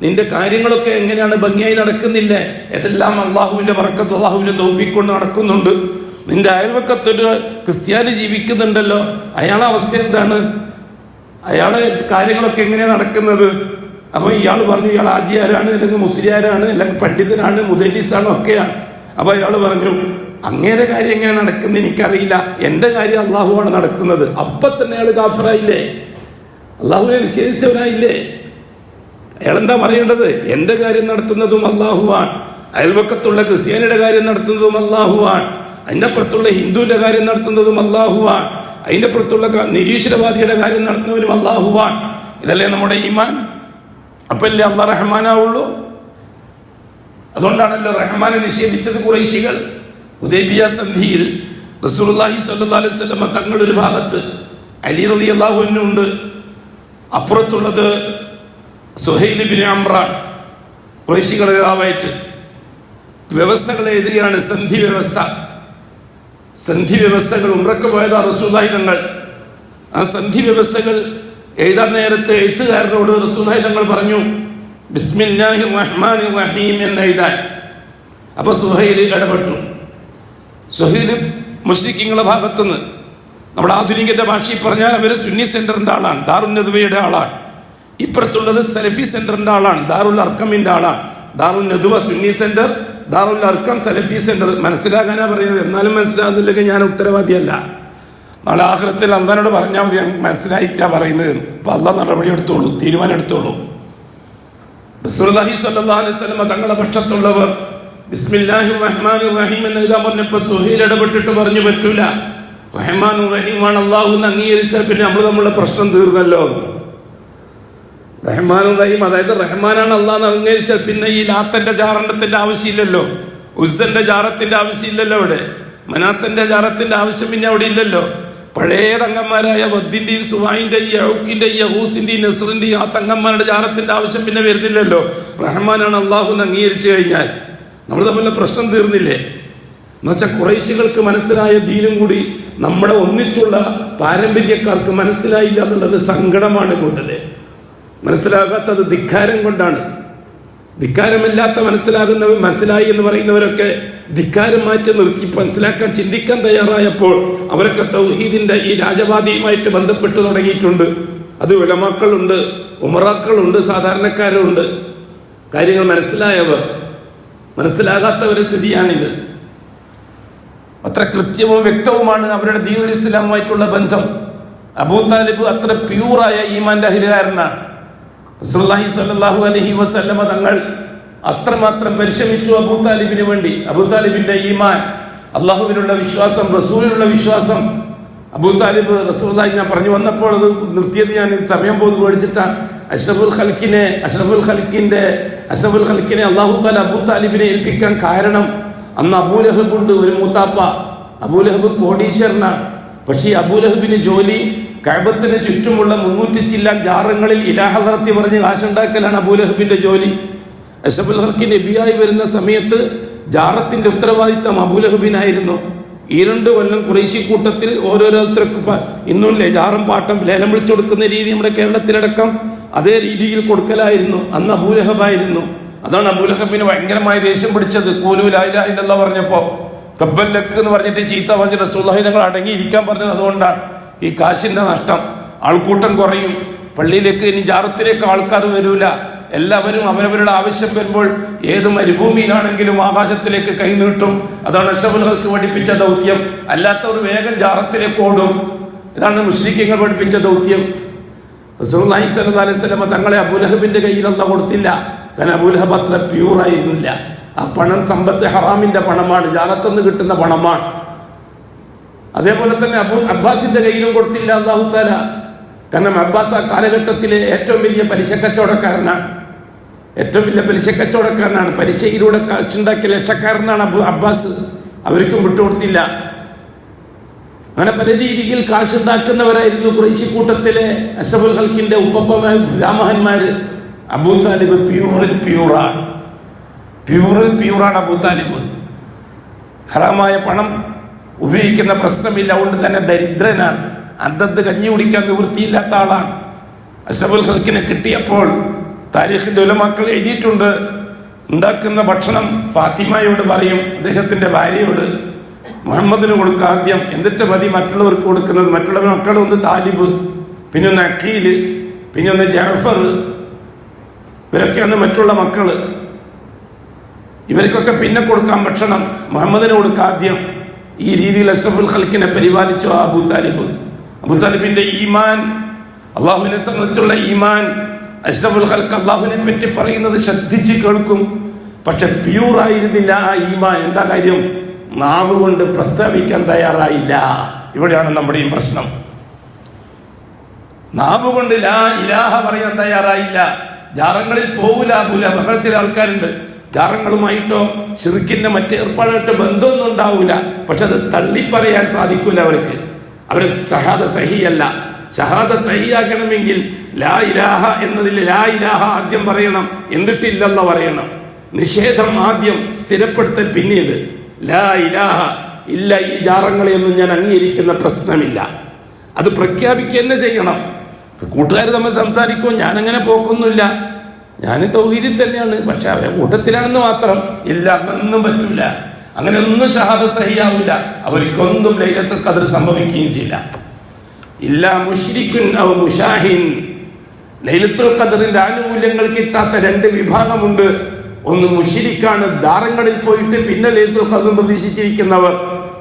നിന്റെ കാര്യങ്ങളൊക്കെ എങ്ങനെയാണ്, ഭംഗിയായി നടക്കുന്നില്ലേ? ഇതെല്ലാം അള്ളാഹുവിന്റെ ബർക്കത്ത്, അള്ളാഹുവിന്റെ തൗഫീഖ് കൊണ്ട് നടക്കുന്നുണ്ട്. നിന്റെ അയൽവക്കത്തൊരു ക്രിസ്ത്യാനി ജീവിക്കുന്നുണ്ടല്ലോ, അയാളുടെ അവസ്ഥ എന്താണ്? അയാളെ കാര്യങ്ങളൊക്കെ എങ്ങനെയാണ് നടക്കുന്നത്? അപ്പൊ ഇയാൾ പറഞ്ഞു ഇയാൾ ആജിയാരാണ്, അല്ലെങ്കിൽ മുസ്ലിയാരാണ്, അല്ലെങ്കിൽ പണ്ഡിതനാണ്, മുദല്ലിസാണ്, ഒക്കെയാണ്. അപ്പൊ അയാൾ പറഞ്ഞു അങ്ങേരെ കാര്യം എങ്ങനെ നടക്കുന്നത് എനിക്കറിയില്ല, എൻ്റെ കാര്യം അള്ളാഹുവാണ് നടക്കുന്നത്. അപ്പൊ തന്നെ അയാൾ കാഫിറായില്ലേ? അള്ളാഹുവിനെ നിഷേധിച്ചവനായില്ലേ? അയാളെന്താ പറയേണ്ടത്? എൻ്റെ കാര്യം നടത്തുന്നതും അള്ളാഹുവാണ്, അയൽവക്കത്തുള്ള ക്രിസ്ത്യാനിയുടെ കാര്യം നടത്തുന്നതും അള്ളാഹുവാണ്, അതിൻ്റെ അപ്പുറത്തുള്ള ഹിന്ദുവിൻ്റെ കാര്യം നടത്തുന്നതും അള്ളാഹുവാണ്, അതിൻ്റെ അപ്പുറത്തുള്ള നിരീശ്വരവാദിയുടെ കാര്യം നടത്തുന്നവരും അള്ളാഹുവാണ്. ഇതല്ലേ നമ്മുടെ ഈമാൻ? അപ്പല്ലേ അള്ളാഹ് റഹ്മാനാവുള്ളൂ? അതുകൊണ്ടാണല്ലോ റഹ്മാനെ നിഷേധിച്ചത് ഖുറൈശികൾ. ഹുദൈബിയ സന്ധിയിൽ റസൂലുള്ളാഹി സ്വല്ലല്ലാഹു അലൈഹി വസല്ലം തങ്ങളൊരു ഭാഗത്ത്, അലി റളിയല്ലാഹു അൻഹു ഉണ്ട്, അപ്പുറത്തുള്ളത് സുഹൈൽ ഇബ്നു അംറാൻ, ഖുറൈശികളുടെ നേതാവായിട്ട് വ്യവസ്ഥകൾ എഴുതുകയാണ്. സന്ധി വ്യവസ്ഥകൾ ഉംറക്ക് പോയതാ റസൂലുള്ളാഹി തങ്ങൾ. ആ സന്ധി വ്യവസ്ഥകൾ എഴുതാൻ നേരത്തെ എഴുത്തുകാരനോട് റസൂലുള്ളാഹി തങ്ങൾ പറഞ്ഞു ബിസ്മില്ലാഹിർ റഹ്മാനിർ റഹീം എന്ന് എഴുതാൻ. അപ്പൊ സുഹൈൽ ഇടപെട്ടു. സുഹൈൽ മുശ്രിക്കീങ്ങളുടെ ഭാഗത്തുനിന്ന്, നമ്മുടെ ആധുനികന്റെ ഭാഷയിൽ പറഞ്ഞാൽ അവര് സുന്നി സെന്ററിന്റെ ആളാണ്, ദാറുൻ നദ്വയുടെ ആളാണ്. ഇപ്പുറത്തുള്ളത് സലഫി സെന്ററിന്റെ ആളാണ്, ദാറുൽ അർക്കമിന്റെ ആളാണ്. ദാറുൻ നദ്വ സുന്നി സെന്റർ, ദാറുൽ അർക്കം സലഫി സെന്റർ. മനസ്സിലാകാനാ പറയുന്നത്. എന്നാലും മനസ്സിലാകുന്നില്ലെങ്കിൽ ഞാൻ ഉത്തരവാദിയല്ല. നാളെ ആഖിറത്തിൽ അള്ളാഹിനോട് പറഞ്ഞാൽ മതി മനസ്സിലായിക്കാ പറയുന്നത്. അപ്പൊ അള്ളാഹ് നടപടി എടുത്തോളൂ, തീരുമാനം എടുത്തോളൂ. റസൂലുള്ളാഹി സ്വല്ലല്ലാഹു അലൈഹി വസല്ലം തങ്ങളുടെ പക്ഷത്തുള്ളവർ ബിസ്മില്ലാഹിർ റഹ്മാനിർ റഹീം എന്ന് എഴുതാൻ പറഞ്ഞപ്പോൾ സുഹൈൽ ഇടപെട്ടിട്ട് പറഞ്ഞു പറ്റൂല, റഹ്മാനുർ റഹീമാണ് അള്ളാഹു എന്ന് അംഗീകരിച്ചാൽ പിന്നെ നമ്മളുടെ പ്രശ്നം തീർന്നല്ലോ. റഹ്മാനുർ റഹീം, അതായത് റഹ്മാനാണ് അള്ളാഹ് എന്ന് അംഗീകരിച്ചാൽ പിന്നെ ഈ ലാത്തന്റെ ജാറത്തിന്റെ ആവശ്യമില്ലല്ലോ, ഉസ്സന്റെ ജാറത്തിന്റെ ആവശ്യമില്ലല്ലോ, അവിടെ മനാത്തന്റെ ജാറത്തിന്റെ ആവശ്യം പിന്നെ അവിടെ ഇല്ലല്ലോ. പഴയ തങ്ങന്മാരായ വദ്ദിന്റെയും സുവായിന്റെയും യഹൂക്കിന്റെയും യഹൂസിന്റെയും നസ്റിന്റെയും ആ തങ്ങന്മാരുടെ ജാറത്തിന്റെ ആവശ്യം പിന്നെ വരുന്നില്ലല്ലോ. റഹ്മാനാണ് അള്ളാഹു എന്ന് അംഗീകരിച്ചു കഴിഞ്ഞാൽ നമ്മൾ തമ്മിലുള്ള പ്രശ്നം തീർന്നില്ലേ? എന്നുവെച്ചാൽ ഖുറൈശികൾക്ക് മനസ്സിലായ ദീനും കൂടി നമ്മുടെ ഒന്നിച്ചുള്ള പാരമ്പര്യക്കാർക്ക് മനസ്സിലായില്ല എന്നുള്ളത് സങ്കടമാണ് കൊണ്ടല്ലേ. മനസ്സിലാകാത്തത് ധിക്കാരം കൊണ്ടാണ്. ധിക്കാരമില്ലാത്ത മനസ്സിലായി എന്ന് പറയുന്നവരൊക്കെ ധിക്കാരം മാറ്റി നിർത്തി മനസ്സിലാക്കാൻ ചിന്തിക്കാൻ തയ്യാറായപ്പോൾ അവരൊക്കെ തൗഹീദിന്റെ ഈ രാജവാദിയുമായിട്ട് ബന്ധപ്പെട്ട് തുടങ്ങിയിട്ടുണ്ട്. അത് ഉലമാക്കളുണ്ട്, ഉമറാക്കളുണ്ട്, സാധാരണക്കാരുണ്ട്. കാര്യങ്ങൾ മനസ്സിലായവർ, മനസ്സിലാകാത്തവരുടെ സ്ഥിതിയാണിത്. അത്ര കൃത്യവും വ്യക്തവുമാണ് അവരുടെ ദീനുൽ ഇസ്ലാമുമായിട്ടുള്ള ബന്ധം. അബൂ താലിബ് അത്ര പ്യൂറായ ഈമാന്റെ അഹിലുകാരനാണ്. റസൂലുള്ളാഹി സ്വല്ലല്ലാഹു അലൈഹി വസല്ലമ തങ്ങൾ അത്രമാത്രം പരിശ്രമിച്ചു അബൂ താലിബിന് വേണ്ടി. അബൂ താലിബിന്റെ ഈമാൻ, അള്ളാഹുവിനുള്ള വിശ്വാസം, റസൂലിനുള്ള വിശ്വാസം. അബൂ താലിബ് റസൂലുള്ളാഹി ഞാൻ പറഞ്ഞു വന്നപ്പോൾ അത് നിർത്തിയത് ഞാൻ സമയം പോയി മേടിച്ചിട്ടാണ്. അഷ്റഫുൽ ഖൽക്കിനെ അള്ളാഹു താല അബൂ താലിബിനെ ഏൽപ്പിക്കാൻ കാരണം അന്ന് അബൂലഹബ് ഉണ്ട്, ഒരു മൂത്താപ്പ. അബൂലഹബ് കോടീശ്വരനാണ്. പക്ഷേ അബൂലഹബിന് ജോലി കഅബത്തിന് ചുറ്റുമുള്ള 300 ചില്ലാൻ ജാറങ്ങളിൽ ഇലാഹദറത്തി പറഞ്ഞ് കാശുണ്ടാക്കലാണ് അബൂലഹബിന്റെ ജോലി. അഷ്റഫുൽ ഖൽക്ക് നബിയായി വരുന്ന സമയത്ത് ജാറത്തിന്റെ ഉത്തരവാദിത്തം അബൂലഹബിനായിരുന്നു. 2 കൊല്ലം ഖുറൈശി കൂട്ടത്തിൽ ഓരോരുത്തർക്ക് ഇന്നുമില്ലേ ജാറും പാട്ടം ലേലം വിളിച്ചു കൊടുക്കുന്ന രീതി നമ്മുടെ കേരളത്തിലടക്കം അതേ രീതിയിൽ കൊടുക്കലായിരുന്നു. അന്ന് അബൂലഹബായിരുന്നു. അതാണ് അബൂലഹബിന് ഭയങ്കരമായ ദേഷ്യം പിടിച്ചത്. ഖൂലൂ ലാ ഇലാഹ ഇല്ലല്ലാഹ് പറഞ്ഞപ്പോൾ തബ്ബല്ലക്ക് എന്ന് പറഞ്ഞിട്ട് ചീത്ത പറഞ്ഞ് റസൂലുള്ളാഹി തങ്ങൾ അടങ്ങിയിരിക്കാൻ പറഞ്ഞത്. അതുകൊണ്ടാണ് ഈ കാശിന്റെ നഷ്ടം. ആൾക്കൂട്ടം കുറയും, പള്ളിയിലേക്ക് ഇനി ജാറത്തിലേക്ക് ആൾക്കാർ വരൂല. എല്ലാവരും അവരവരുടെ ആവശ്യം വരുമ്പോൾ ഏത് മരുഭൂമിയിലാണെങ്കിലും ആകാശത്തിലേക്ക് കൈനീട്ടും. അതാണ് അഷ്റഫുൽ ഖൽക്ക് പഠിപ്പിച്ച ദൗത്യം. അല്ലാത്തവർ വേഗം ജാറത്തിലേക്ക് ഓടും. ഇതാണ് മുശ്രിക്കീങ്ങൾ പഠിപ്പിച്ച ദൗത്യം. റസൂലുള്ളാഹി സ്വല്ലല്ലാഹു അലൈഹി വസല്ലം തങ്ങളെ അബൂലഹബിന്റെ കയ്യിൽ അല്ലാഹ് കൊടുത്തില്ല. കാരണം അബൂലഹബ് അത്ര പ്യൂറായിരുന്നില്ല. ആ പണം സമ്പത്ത് ഹറാമിന്റെ പണമാണ്, ജാറത്തുനിന്ന് കിട്ടുന്ന പണമാണ്. അതേപോലെ തന്നെ അബ്ബാസിന്റെ കയ്യിലും കൊടുത്തില്ല അല്ലാഹു തആല. കാരണം അബ്ബാസ് ആ കാലഘട്ടത്തിലെ ഏറ്റവും വലിയ പലിശ കച്ചവടക്കാരനാണ്. പലിശയിലൂടെ കാശുണ്ടാക്കിയ ലക്ഷക്കാരനാണ് അബ്ബാസ്. അവർക്കും വിട്ടുകൊടുത്തില്ല. അങ്ങനെ പല രീതിയിൽ കാശുണ്ടാക്കുന്നവരായിരുന്നു ഖുറൈശി കൂട്ടത്തിലെ അഷ്റഫുൽ ഖൽക്കിന്റെ പിതാമഹന്മാര്. അബൂ താലിബ് പ്യൂറാണ് അബൂ താലിബ്. ഹറാമായ പണം ഉപയോഗിക്കുന്ന പ്രശ്നമില്ല. അതുകൊണ്ട് തന്നെ ദരിദ്രനാണ്. അന്തത്ത് കഞ്ഞി കുടിക്കാൻ നിവൃത്തിയില്ലാത്ത ആളാണ്. അഷ്റഫുൽ ഖൽക്കിനെ കിട്ടിയപ്പോൾ താരീഖിന്റെ ഉലമാക്കൾ എഴുതിയിട്ടുണ്ട്, ഉണ്ടാക്കുന്ന ഭക്ഷണം ഫാത്തിമയോട് പറയും, അദ്ദേഹത്തിന്റെ ഭാര്യയോട്, മുഹമ്മദിന് കൊടുക്കുക ആദ്യം, എന്നിട്ട് മതി മറ്റുള്ളവർക്ക് കൊടുക്കുന്നത്. മറ്റുള്ള മക്കളൊന്ന് താലിബ്, പിന്നെ ഒന്ന് അഖീൽ, പിന്നെ ഒന്ന് ജഅഫർ, ഇവരൊക്കെയാണ് മറ്റുള്ള മക്കള്. ഇവർക്കൊക്കെ പിന്നെ കൊടുക്കാൻ ഭക്ഷണം, മുഹമ്മദിന് കൊടുക്കുക ആദ്യം. ഈ രീതിയിൽ അഷ്റഫുൽ ഖൽക്കിനെ പരിപാലിച്ചു അബൂ താലിബ്. അബൂ താലിബിന്റെ ഈമാൻ, അള്ളാഹുവിനെ സംബന്ധിച്ചുള്ള ഈമാൻ അഷ്റഫുൽ ഖൽഖ് അല്ലാഹുവിനെ പറ്റി പറയുന്നത് ശ്രദ്ധിച്ച് കേൾക്കും. പക്ഷെ പ്യൂറായിരുന്നില്ല ആ ഈമാൻ. എന്താ കാര്യം? നാവ് കൊണ്ട് പ്രസ്താവിക്കാൻ തയ്യാറായില്ല. ഇവിടെയാണ് നമ്മുടെയും പ്രശ്നം. നാവ് കൊണ്ട് ലാ ഇലാഹ പറയാൻ തയ്യാറായില്ല. ജാറങ്ങളിൽ പോകൂല. അങ്ങനെ ചില ആൾക്കാരുണ്ട്, ജാറങ്ങളുമായിട്ടോ ശിർക്കിന്റെ മറ്റ് ഏർപ്പാടായിട്ട് ബന്ധമൊന്നും ഉണ്ടാവൂല. പക്ഷെ അത് തള്ളിപ്പറയാൻ സാധിക്കൂല അവർക്ക്. അവർ ഷഹാദ സഹിയല്ല. ഷഹാദ സഹിയാക്കണമെങ്കിൽ ലാ ഇലാഹ എന്നതിൽ ലാ ഇലാഹ ആദ്യം പറയണം, എന്നിട്ടില്ലെന്ന് പറയണം. നിഷേധം ആദ്യം, സ്ഥിരപ്പെടുത്തൽ പിന്നീട്. ലാ ഇലാഹ ഇല്ല, ഈ ജാറങ്ങളെയൊന്നും ഞാൻ അംഗീകരിക്കുന്ന പ്രശ്നമില്ല, അത് പ്രഖ്യാപിക്കുക തന്നെ ചെയ്യണം. കൂട്ടുകാർ തമ്മിൽ സംസാരിക്കുമോ, ഞാനങ്ങനെ പോക്കൊന്നുമില്ല, ഞാൻ തൗഹീദിൽ തന്നെയാണ്, പക്ഷെ അവരെ കൂട്ടത്തിലാണെന്ന് മാത്രം. ഇല്ല, അങ്ങനൊന്നും പറ്റൂല. അങ്ങനെ ഒന്നും ഷഹാദ സഹിയാവില്ല. അവർക്കൊന്നും ലൈലത്തുൽ ഖദ്ർ സംഭവിക്കുകയും ചെയ്യില്ല. ഇല്ലാ മുശ്രിക്കുൻ ഔ മുശാഹിൻ. ലൈലത്തുൽ ഖദ്റിന്റെ ആനുകൂല്യങ്ങൾ കിട്ടാത്ത രണ്ട് വിഭാഗമുണ്ട്. ഒന്ന് മുശ്രിക്കാണ്, ദാറങ്ങളിൽ പോയിട്ട് പിന്നെ ലൈലത്തുൽ ഖദ്ർ പ്രതീക്ഷിച്ചിരിക്കുന്നവർ.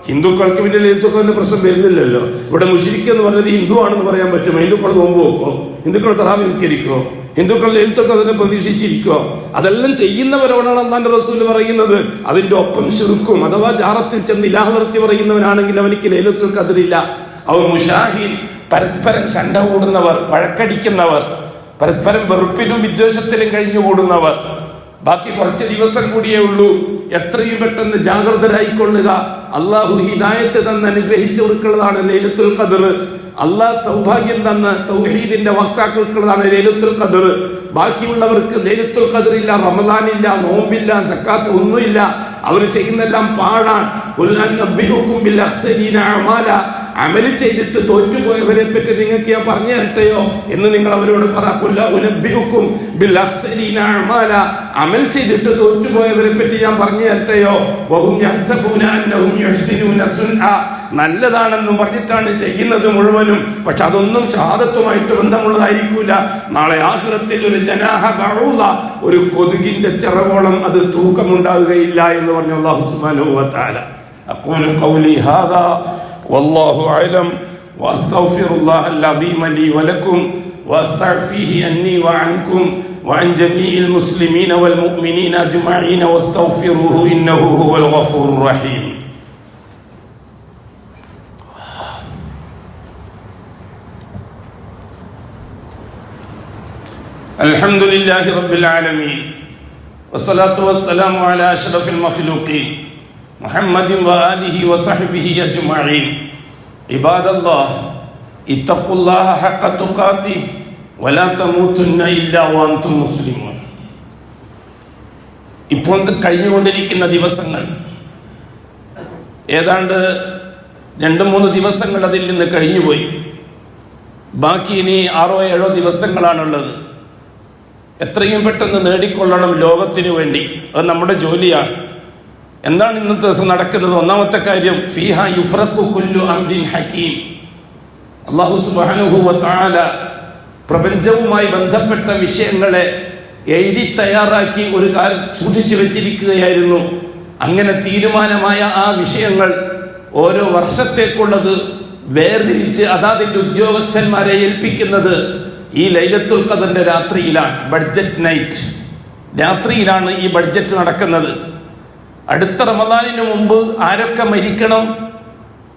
ഹിന്ദുക്കൾക്ക് പിന്നെ ലൈലത്തുൽ ഖദ്റിന്റെ പ്രശ്നം വരുന്നില്ലല്ലോ. ഇവിടെ മുശ്രിക്ക് എന്ന് പറഞ്ഞത് ഹിന്ദു ആണെന്ന് പറയാൻ പറ്റുമോ? ഹിന്ദുക്കൾ നോമ്പ് വെക്കോ? ഹിന്ദുക്കൾ തറാവീഹ് നിസ്കരിക്കോ? ഹിന്ദുക്കൾ ലൈലത്തുൽ ഖദ്റിനെ പ്രതീക്ഷിച്ചിരിക്കോ? അതെല്ലാം ചെയ്യുന്നവരോടാണ് അല്ലാഹുവിന്റെ റസൂൽ പറയുന്നത്. അതിന്റെ ഒപ്പം ശിർക്കും അഥവാ ജാറത്തിൽ ചെന്ന് ഇലാഹ നിർത്തി പറയുന്നവനാണെങ്കിൽ അവനിക്ക് ലൈലത്തുൽ ഖദ്ർ ഇല്ല. അവർ മുശാഹിൻ, പരസ്പരം ശണ്ട കൂടുന്നവർ, വഴക്കടിക്കുന്നവർ, പരസ്പരം വെറുപ്പിലും വിദ്വേഷത്തിലും കഴിഞ്ഞുകൂടുന്നവർ. ബാക്കി കുറച്ച് ദിവസം കൂടിയേ ഉള്ളൂ. എത്രയും പെട്ടെന്ന് ജാഗ്രതരായിക്കൊള്ളുക. അള്ളാഹു ഹിദായത്ത് തന്ന് അനുഗ്രഹിച്ചവർക്കുള്ളതാണ് ലൈലത്തുൽ ഖദ്ർ. അള്ളാഹ് സൗഭാഗ്യം തന്ന് തൗഹീദിന്റെ വക്താക്കൾക്കുള്ളതാണ് ലൈലത്തുൽ ഖദ്ർ. ബാക്കിയുള്ളവർക്ക് ലൈലത്തുൽ ഖദ്ർ ഇല്ല, റമദാനില്ല, നോമ്പില്ല, സക്കാത്ത് ഒന്നുമില്ല. അവർ ചെയ്യുന്നെല്ലാം പാഴാണ്. അമല് ചെയ്തിട്ട് തോറ്റുപോയവരെ പറ്റി നിങ്ങൾക്ക് ഞാൻ പറഞ്ഞു തരട്ടെയോ എന്ന് നിങ്ങൾ അവരോട് പറ. അമൽ ചെയ്തിട്ട് തോറ്റുപോയവരെ പറ്റി ഞാൻ പറഞ്ഞു തരട്ടെയോ? നല്ലതാണെന്നും പറഞ്ഞിട്ടാണ് ചെയ്യുന്നത് മുഴുവനും. പക്ഷെ അതൊന്നും ഷഹാദത്തുമായിട്ട് ബന്ധമുള്ളതായിരിക്കൂല. നാളെ ആഖിറത്തിൽ ഒരു ജനാഹ ബഊദ, ഒരു കൊതുകിന്റെ ചിറകോളം അത് തൂക്കമുണ്ടാവുകയില്ല എന്ന് പറഞ്ഞു അല്ലാഹു സുബ്ഹാനഹു വ തആല. അഖൂലു ഖൗലി ഹാദാ വല്ലാഹു അഅലം വഅസ്തഗ്ഫിറുല്ലാഹൽ അദീമ ലീ വലക്കും വഅസ്തഗ്ഫിഹി അന്നി വഅൻകും വഅൻ ജമീഇൽ മുസ്ലിമീന വൽ മുഅ്മിനീന അജ്മഈന വഅസ്തഗ്ഫിറുഹു ഇന്നഹു ഹുവൽ ഗഫൂറുർ റഹീം. അൽഹംദുലില്ലാഹി റബ്ബിൽ ആലമീൻ വസ്സലാത്തു വസ്സലാമു അലാ അഷ്റഫിൽ മഖ്ലൂഖീൻ മുഹമ്മദിൻ വആലിഹി വസഹ്ബിഹി അജ്മഈൻ. ഇബാദല്ലാഹ് ഇത്തഖുല്ലാഹ ഹഖ്ക തുഖാതിഹി വലാ തമൂതുന്ന ഇല്ലാ വഅൻതും മുസ്ലിമൂൻ. ഇപ്പോൾ കഴിഞ്ഞുകൊണ്ടിരിക്കുന്ന ദിവസങ്ങൾ ഏതാണ്ട് 2-3 ദിവസങ്ങൾ അതിൽ നിന്ന് കഴിഞ്ഞുപോയി. ബാക്കി ഇനി 6-7 ദിവസങ്ങളാണുള്ളത്. എത്രയും പെട്ടെന്ന് നേടിക്കൊള്ളണം ലോകത്തിനു വേണ്ടി. അത് നമ്മുടെ ജോലിയാണ്. എന്താണ് ഇന്നത്തെ ദിവസം നടക്കുന്നത്? ഒന്നാമത്തെ കാര്യം, ഫീഹാ യുഫ്റഖു കുല്ലു അംരിൻ ഹകീം. അല്ലാഹു സുബ്ഹാനഹു വ തആല പ്രപഞ്ചവുമായി ബന്ധപ്പെട്ട വിഷയങ്ങളെ എഴുതി തയ്യാറാക്കി ഒരു കാലം സൂക്ഷിച്ചു വെച്ചിരിക്കുകയായിരുന്നു. അങ്ങനെ തീരുമാനമായ ആ വിഷയങ്ങൾ ഓരോ വർഷത്തേക്കുള്ളത് വേർതിരിച്ച് അതാതിൻ്റെ ഉദ്യോഗസ്ഥന്മാരെ ഏൽപ്പിക്കുന്നത് ഈ ലൈലത്തുൽ ഖദ്റിന്റെ രാത്രിയിലാണ്. ബഡ്ജറ്റ് നൈറ്റ് രാത്രിയിലാണ് ഈ ബഡ്ജറ്റ് നടക്കുന്നത്. അടുത്ത റമദാനിന് മുമ്പ് ആരൊക്കെ മരിക്കണം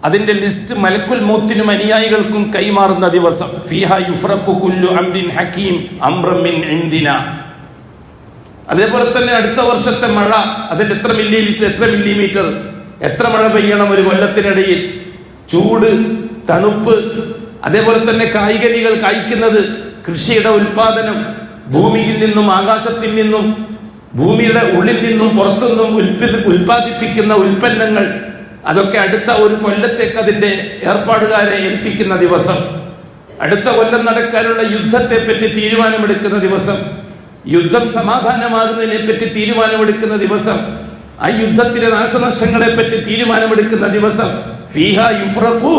അതിൻ്റെ ലിസ്റ്റ് മലക്കുൽ മൗത്തിനും അനുയായികൾക്കും കൈമാറുന്ന ദിവസം. ഫീഹാ യുഫ്റഖു കുല്ലു അംരിൻ ഹകീം അംറൻ മിൻ ഇൻദിനാ. അതേപോലെ തന്നെ അടുത്ത വർഷത്തെ മഴ, അതിൻ്റെ എത്ര മില്ലിമീറ്റർ, എത്ര മഴ പെയ്യണം ഒരു കൊല്ലത്തിനിടയിൽ, ചൂട്, തണുപ്പ്, അതേപോലെ തന്നെ കായ്കനികൾ കായ്ക്കുന്നത്, കൃഷിയുടെ ഉൽപാദനം, ഭൂമിയിൽ നിന്നും ആകാശത്തിൽ നിന്നും ഭൂമിയുടെ ഉള്ളിൽ നിന്നും പുറത്തുനിന്നും ഉൽപ്പാദിപ്പിക്കുന്ന ഉൽപ്പന്നങ്ങൾ, അതൊക്കെ അടുത്ത ഒരു കൊല്ലത്തേക്ക് അതിൻ്റെ ഏർപ്പാടുകാരെ ഏൽപ്പിക്കുന്ന ദിവസം. അടുത്ത കൊല്ലം നടക്കാനുള്ള യുദ്ധത്തെ പറ്റി തീരുമാനമെടുക്കുന്ന ദിവസം, യുദ്ധം സമാധാനമാകുന്നതിനെ പറ്റി തീരുമാനമെടുക്കുന്ന ദിവസം, ആ യുദ്ധത്തിലെ നാശനഷ്ടങ്ങളെ പറ്റി തീരുമാനമെടുക്കുന്ന ദിവസം. ഫീഹാ യുഫ്റഖു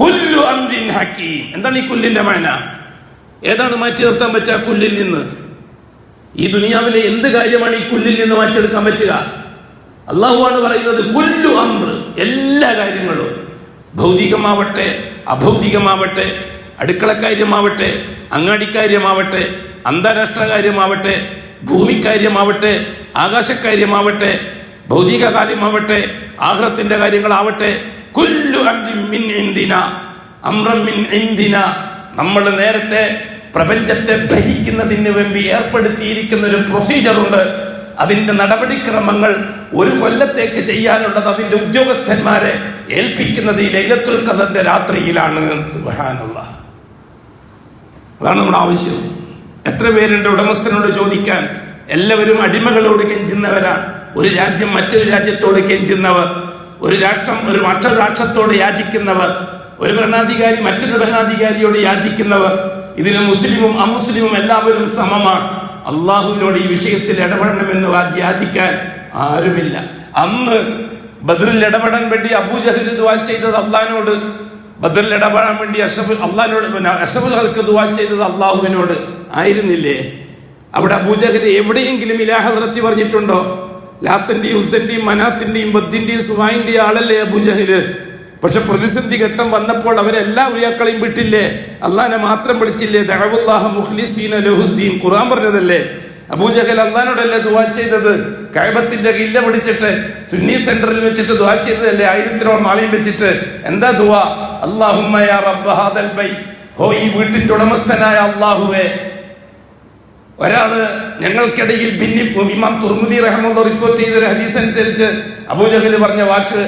കുല്ലു അംരിൻ ഹകീം. എന്താണ് ഈ കുല്ലിന്റെ മാന? ഏതാണ് മാറ്റി നിർത്താൻ പറ്റുക കുല്ലിൽ നിന്ന്? ഈ ദുനിയാവിലെ എന്ത് കാര്യമാണ് ഈ കുല്ലിൽ നിന്ന് മാറ്റിയെടുക്കാൻ പറ്റുക? അള്ളാഹുവാണ് പറയുന്നത് കുല്ലു അംർ, എല്ലാ കാര്യങ്ങളും, ഭൗതികമാവട്ടെ അഭൗതികമാവട്ടെ, അടുക്കളക്കാര്യമാവട്ടെ അങ്ങാടിക്കാര്യമാവട്ടെ, അന്താരാഷ്ട്ര കാര്യമാവട്ടെ, ഭൂമിക്കാര്യമാവട്ടെ, ആകാശക്കാര്യമാവട്ടെ, ഭൗതിക കാര്യമാവട്ടെ, ആഖിറത്തിന്റെ കാര്യങ്ങളാവട്ടെ, കുല്ലു അംരിൻ മിൻ ഇൻദിനാ അംറൻ മിൻ ഇൻദിനാ, നമ്മൾ നേരത്തെ പ്രപഞ്ചത്തെ ഭരിക്കുന്നതിന് വേണ്ടി ഏർപ്പെടുത്തിയിരിക്കുന്ന ഒരു പ്രൊസീജറുണ്ട്. അതിന്റെ നടപടിക്രമങ്ങൾ ഒരു കൊല്ലത്തേക്ക് ചെയ്യാനുള്ളത് അതിന്റെ ഉദ്യോഗസ്ഥന്മാരെ ഏൽപ്പിക്കുന്നത് ഈ ലൈലത്തുൽ ഖദറിന്റെ രാത്രിയിലാണ്. സുബ്ഹാനല്ലാഹ്. അതാണ് നമ്മുടെ ആവശ്യം. എത്ര പേരുണ്ട് ഉടമസ്ഥനോട് ചോദിക്കാൻ? എല്ലാവരും അടിമകളോട് കെഞ്ചുന്നവരാണ്. ഒരു രാജ്യം മറ്റൊരു രാജ്യത്തോട് കെഞ്ചുന്നവർ, ഒരു രാഷ്ട്രം മറ്റൊരു രാഷ്ട്രത്തോട് യാചിക്കുന്നവർ, ഒരു ഭരണാധികാരി മറ്റൊരു ഭരണാധികാരിയോട് യാചിക്കുന്നവർ. ഇതിന് മുസ്ലിമും അമുസ്ലിമും എല്ലാവരും സമമാണ്. അള്ളാഹുവിനോട് ഈ വിഷയത്തിൽ ഇടപെടണമെന്ന് യാചിക്കാൻ ആരുമില്ല. അന്ന് ബദറിൽ ഇടപെടാൻ വേണ്ടി അബൂജഹൽ ദുആ ചെയ്തത് അള്ളാഹിനോട്, ബദറിൽ ഇടപെടാൻ വേണ്ടി അഷ്റഫുൽ ഖൽഖ് ദുആ ചെയ്തത് അള്ളാഹുവിനോട് ആയിരുന്നില്ലേ? അവിടെ അബൂജഹൽ എവിടെയെങ്കിലും ഇലാഹ ഹദ്റത്തി പറഞ്ഞിട്ടുണ്ടോ? ലാത്തിന്റെയും ഉസ്സന്റെയും മനാത്തിന്റെയും ബദ്ദിന്റെയും സുവായിന്റെയും ആളല്ലേ അബൂജഹല്? പക്ഷെ പ്രതിസന്ധി ഘട്ടം വന്നപ്പോൾ അവരെല്ലാ ഉലിയാക്കളെയും വിട്ടില്ലേ? അള്ളാഹിനെ മാത്രം വിളിച്ചില്ലേ? ദഅവുല്ലാഹ മുഖ്ലിസീന ലഹുദ്ദീൻ, ഖുർആൻ പറഞ്ഞതല്ലേ? അബൂജഹൽ അള്ളാഹിനോടല്ലേ ദുആ ചെയ്തത്? കഅബത്തിന്റെ കില്ല പിടിച്ചിട്ട് സുന്നി സെന്ററിൽ വെച്ചിട്ട് ദുആ ചെയ്തതല്ലേ? 1000 മാലയും വെച്ചിട്ട്. എന്താ ദുആ? അല്ലാഹുമ്മ യാ റബ്ബ ഹാദൽ ബൈത്ത്, ഹോ ഈ വീട്ടിന്റെ ഉടമസ്ഥനായ അല്ലാഹുവേ. ഒരാള് ഞങ്ങൾക്കിടയിൽ ഇമാം തുർമുദി റഹ്മത്തുള്ളാഹി റിപ്പോർട്ട് ചെയ്തൊരു ഹദീസ് അനുസരിച്ച് അബൂജഹൽ പറഞ്ഞ വാക്ക്,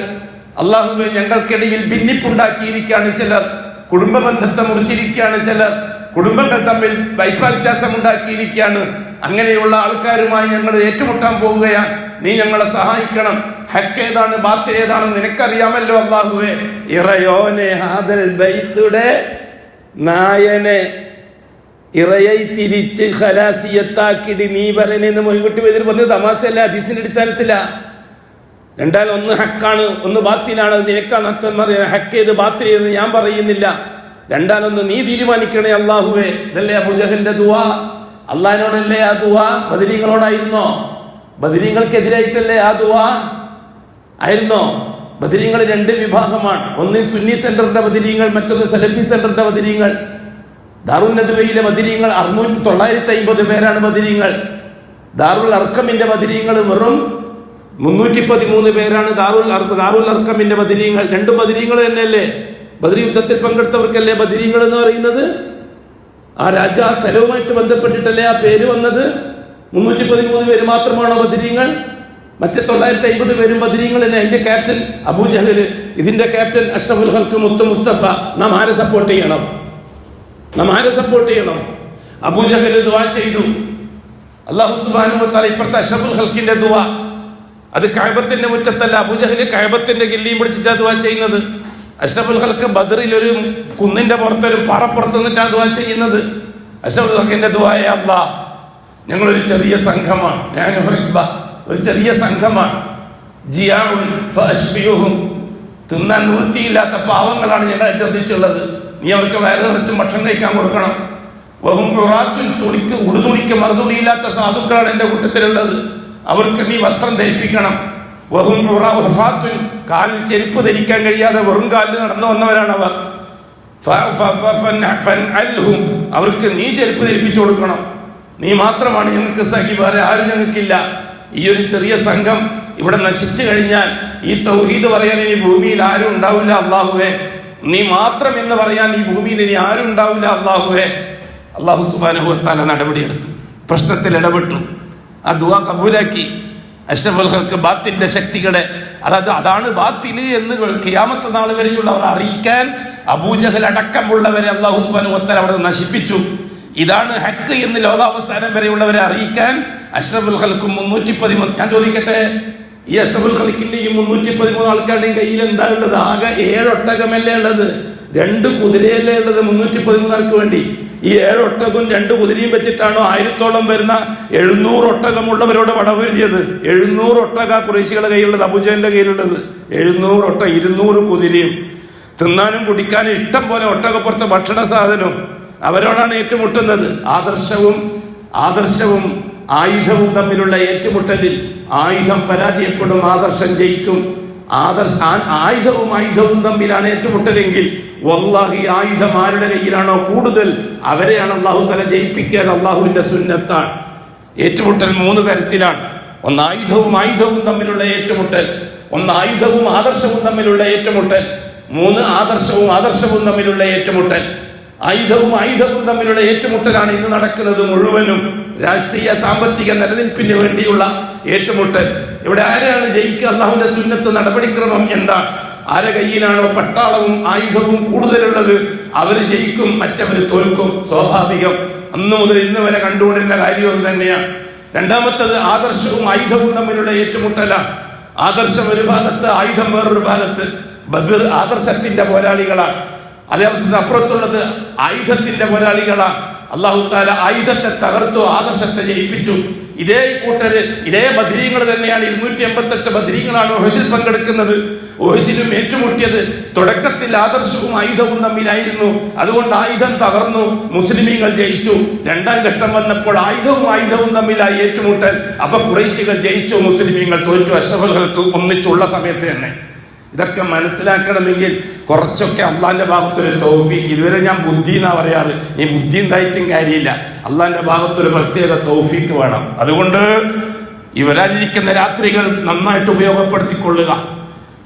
അള്ളാഹുവേ ഞങ്ങൾക്കിടയിൽ ഭിന്നിപ്പുണ്ടാക്കിയിരിക്കുകയാണ് ചിലർ, കുടുംബ ബന്ധത്തെ മുറിച്ചിരിക്കുകയാണ് ചിലർ, കുടുംബങ്ങൾ തമ്മിൽ അഭിപ്രായ വ്യത്യാസം ഉണ്ടാക്കിയിരിക്കുകയാണ്. അങ്ങനെയുള്ള ആൾക്കാരുമായി ഞങ്ങൾ ഏറ്റുമുട്ടാൻ പോവുകയാണ്. നീ ഞങ്ങളെ സഹായിക്കണം. ഹക്ക് ഏതാണ് ബാത്തിൽ ഏതാണെന്ന് നിനക്കറിയാമല്ലോ അള്ളാഹുവേ. ഇറയോനെ ഹാദൽ ബൈത്തുടെ നായനെ ഇറയെ തിരിച്ച് ഖലാസിയത്താക്കിടി നീ പറയണെന്ന് മൊയ്കുട്ടി വൈദ്യർ പറഞ്ഞത് തമാശയല്ല, ഹദീസിന്റെ അടിസ്ഥാനത്തില. രണ്ടാലും ഒന്ന് ഹക്കാണ്, ഒന്ന് ബാത്തിലാണ്. നിനക്കാണ് ഹക്ക് ചെയ്ത് ബാത്തിൽ ചെയ്ത് ഞാൻ പറയുന്നില്ല. രണ്ടാലൊന്ന് നീ തീരുമാനിക്കണേ അള്ളാഹുവേ. ഇതല്ലേ അബൂജഹലിന്റെ ദുആ? അള്ളാഹിനോടല്ലേ ആ ദുആ? ബദരീങ്ങളോടായിരുന്നോ? ബദരീങ്ങൾക്കെതിരായിട്ടല്ലേ ആ ദുആ ആയിരുന്നോ? ബദരീങ്ങൾ 2 വിഭാഗമാണ്. ഒന്ന് സുന്നി സെന്ററിന്റെ ബദരീങ്ങൾ, മറ്റൊന്ന് സലഫി സെന്ററിന്റെ ബദരീങ്ങൾ. ദാറുൽ നദ്വയിലെ ബദരീങ്ങൾ 950 പേരാണ് ബദരീങ്ങൾ. ദാറുൽ അർഖമിന്റെ ബദരീങ്ങൾ വെറും 313 പേരാണ്. ദാറുൽ അർഖമിന്റെ ബദരീങ്ങൾ. 2 ബദരീങ്ങൾ തന്നെയല്ലേ? ബദരി യുദ്ധത്തിൽ പങ്കെടുത്തവർക്കല്ലേ ബദരീങ്ങൾ എന്ന് പറയുന്നത്? ആ രാജാ സ്ഥലവുമായിട്ട് ബന്ധപ്പെട്ടിട്ടല്ലേ ആ പേര് വന്നത്? 313 പേര് മാത്രമാണോ ബദരീങ്ങൾ? മറ്റേ 950 പേരും ബദരീങ്ങൾ തന്നെ. അതിന്റെ ക്യാപ്റ്റൻ അബൂജഹല്, ഇതിന്റെ ക്യാപ്റ്റൻ അഷ്റഫുൽ ഖൽഖ് മുത്തു മുസ്തഫ. നാം ആരെ സപ്പോർട്ട് ചെയ്യണം? അബൂജഹൽ ദുആ ചെയ്തു. അല്ലാഹു സുബ്ഹാനഹു വ തആല ഇപ്പുറത്തെ അഷ്റഫുൽ ഖൽഖിന്റെ ദുആ അത് കഅബത്തിന്റെ മുറ്റത്തല്ല. അബൂജഹൽ കഅബത്തിന്റെ ഗില്ലിയും പിടിച്ചിട്ടാണ് ദുആ ചെയ്യുന്നത്. അഷ്റഫുൽ ഖൽഖ് ബദറിൽ ഒരു കുന്നിന്റെ പുറത്തൊരു പാറപ്പുറത്ത് നിന്നിട്ടാണ് ദുആ ചെയ്യുന്നത്. അഷ്റഫുൽ ഖൽഖിന്റെ ദുആയ അല്ലാഹ്, ഞങ്ങളൊരു ചെറിയ സംഘമാണ്, ഒരു ചെറിയ സംഘമാണ്. ജിയാഉൻ ഫഅശ്ബിഹും, തിന്നാൻ നിവൃത്തിയില്ലാത്ത പാവങ്ങളാണ് ഞങ്ങൾ എൻ്റെ ഒന്നിച്ചുള്ളത്. നീ അവർക്ക് വയറ് നിറച്ച് ഭക്ഷണം കഴിക്കാൻ കൊടുക്കണം. വഹും ഉറാത്തുൻ, ഉടുതുണിക്ക് മറുതുണിയില്ലാത്ത സാധുക്കളാണ് എൻ്റെ കൂട്ടത്തിലുള്ളത്. അവർക്ക് നീ വസ്ത്രം ധരിപ്പിക്കണം. വഹും ഉറാത്തുൻ, കാലിൽ ചെരുപ്പ് ധരിക്കാൻ കഴിയാതെ വെറും കാലിൽ നടന്നു വന്നവരാണ് അവർ. അവർക്ക് നീ ചെരുപ്പ് ധരിപ്പിച്ചു കൊടുക്കണം. നീ മാത്രമാണ് ഞങ്ങൾക്ക് സഖി, വേറെ ആരും ഞങ്ങൾക്കില്ല. ഈ ഒരു ചെറിയ സംഘം ഇവിടെ നശിച്ചു കഴിഞ്ഞാൽ ഈ തൗഹീദ് പറയാൻ ഇനി ഭൂമിയിൽ ആരും ഉണ്ടാവില്ല അള്ളാഹുവേ. നീ മാത്രം എന്ന് പറയാൻ ഈ ഭൂമിയിൽ ഇനി ആരും ഉണ്ടാവില്ല അള്ളാഹുവേ. അള്ളാഹു സുബ്ഹാനഹു വ തആല നടപടിയെടുത്തു, പ്രശ്നത്തിൽ ഇടപെട്ടു, ആ ദുആ കബൂലാക്കി. അഷ്റഫുൽ ഖൽഖ് ബാത്തിന്റെ ശക്തികളെ, അതാണ് ബാത്തില് എന്ന് ഖിയാമത്ത് നാൾ വരെയുള്ളവർ അറിയിക്കാൻ അബൂജഹൽ അടക്കമുള്ളവരെ അള്ളാഹു സുബ്ഹാനഹു വ തആല അവിടെ നശിപ്പിച്ചു. ഇതാണ് ഹക്ക് എന്ന് ലോകാവസാനം വരെയുള്ളവരെ അറിയിക്കാൻ അഷ്റഫുൽ ഖൽഖും 313. ഞാൻ ചോദിക്കട്ടെ, ഈ അഷ്റഫുൽ ഖൽഖിന്റെ ഈ 313 ആൾക്കാരുടെയും കയ്യിൽ എന്താ ഉള്ളത്? ആകെ 7 ഒട്ടകമല്ലേ ഉള്ളത്, 2 കുതിരയല്ലേ ഉള്ളത് 313 ആൾക്ക് വേണ്ടി. ഈ 7 ഒട്ടകവും 2 കുതിരയും വെച്ചിട്ടാണോ 1000ഓളം വരുന്ന 700 ഒട്ടകമുള്ളവരോട് പടവെഴുതിയത്? 700 ഒട്ടക ഖുറൈശികളുടെ കയ്യിലുള്ളത്, അബൂജഹലിന്റെ കയ്യിലുള്ളത് 700 ഒട്ടക, 200 കുതിരയും, തിന്നാനും കുടിക്കാനും ഇഷ്ടം പോലെ ഒട്ടകപ്പുറത്ത് ഭക്ഷണ സാധനവും. അവരോടാണ് ഏറ്റുമുട്ടുന്നത്. ആദർശവും ആയുധവും തമ്മിലുള്ള ഏറ്റുമുട്ടലിൽ ആയുധം പരാജയപ്പെടും, ആദർശം ജയിക്കും. ആയുധവും തമ്മിലാണ് ഏറ്റുമുട്ടലെങ്കിൽ വല്ലാഹി ആയുധം ആരുടെ കയ്യിലാണോ കൂടുതൽ അവരെയാണ് അള്ളാഹു തആല ജയിപ്പിക്കുക. അള്ളാഹുവിന്റെ സുന്നത്താണ്. ഏറ്റുമുട്ടൽ 3 തരത്തിലാണ്. ഒന്ന് ആയുധവും തമ്മിലുള്ള ഏറ്റുമുട്ടൽ, ഒന്ന് ആയുധവും ആദർശവും തമ്മിലുള്ള ഏറ്റുമുട്ടൽ, 3 ആദർശവും തമ്മിലുള്ള ഏറ്റുമുട്ടൽ. ആയുധവും തമ്മിലുള്ള ഏറ്റുമുട്ടലാണ് ഇന്ന് നടക്കുന്നത് മുഴുവനും. രാഷ്ട്രീയ സാമ്പത്തിക നിലനിൽപ്പിന് വേണ്ടിയുള്ള ഏറ്റുമുട്ടൽ. ഇവിടെ ആരാണ് ജയിക്കുക? അള്ളാഹുവിന്റെ സുന്നത്ത് നടപടിക്രമം എന്താണ്? ആരെ കയ്യിലാണോ പട്ടാളവും ആയുധവും കൂടുതലുള്ളത് അവര് ജയിക്കും, മറ്റവര് തോൽക്കും. സ്വാഭാവികം. അന്നു മുതൽ ഇന്ന് വരെ കണ്ടുകൊണ്ടിരുന്ന കാര്യം അത് തന്നെയാണ്. രണ്ടാമത്തത് ആദർശവും ആയുധവും തമ്മിലുള്ള ഏറ്റുമുട്ടലാണ്. ആദർശം ഒരു ഭാഗത്ത്, ആയുധം വേറൊരു ഭാഗത്ത്. ബദർ ആദർശത്തിന്റെ പോരാളികളാണ്. അതേപോലെ അപ്പുറത്തുള്ളത് ആയുധത്തിന്റെ പോരാളികളാണ്. അല്ലാഹു തആല ആയുധത്തെ തകർത്തു, ആദർശത്തെ ജയിപ്പിച്ചു. ഇതേ കൂട്ടര്, ഇതേ ബദരീങ്ങൾ തന്നെയാണ്. 288 ബദരീങ്ങളാണ് ഉഹദിൽ പങ്കെടുക്കുന്നത്. ഉഹദിലും ഏറ്റുമുട്ടിയത് തുടക്കത്തിൽ ആദർശവും ആയുധവും തമ്മിലായിരുന്നു. അതുകൊണ്ട് ആയുധം തകർന്നു, മുസ്ലിമീങ്ങൾ ജയിച്ചു. രണ്ടാം ഘട്ടം വന്നപ്പോൾ ആയുധവും തമ്മിലായി ഏറ്റുമുട്ടൽ. അപ്പൊ ഖുറൈശികൾ ജയിച്ചു, മുസ്ലിമീങ്ങൾ തോറ്റു. അഷ്റഫുകൾക്ക് ഒന്നിച്ചുള്ള സമയത്ത് തന്നെ. ഇതൊക്കെ മനസ്സിലാക്കണമെങ്കിൽ കുറച്ചൊക്കെ അള്ളാന്റെ ഭാഗത്തൊരു തൗഫീഖ്. ഇതുവരെ ഞാൻ ബുദ്ധി എന്നാ പറയാറ്. ഈ ബുദ്ധി ഉണ്ടായിട്ടും കാര്യമില്ല. അള്ളാന്റെ ഭാഗത്തൊരു പ്രത്യേക തൗഫീഖ് വേണം. അതുകൊണ്ട് ഈ വരാനിരിക്കുന്ന രാത്രികൾ നന്നായിട്ട് ഉപയോഗപ്പെടുത്തിക്കൊള്ളുക.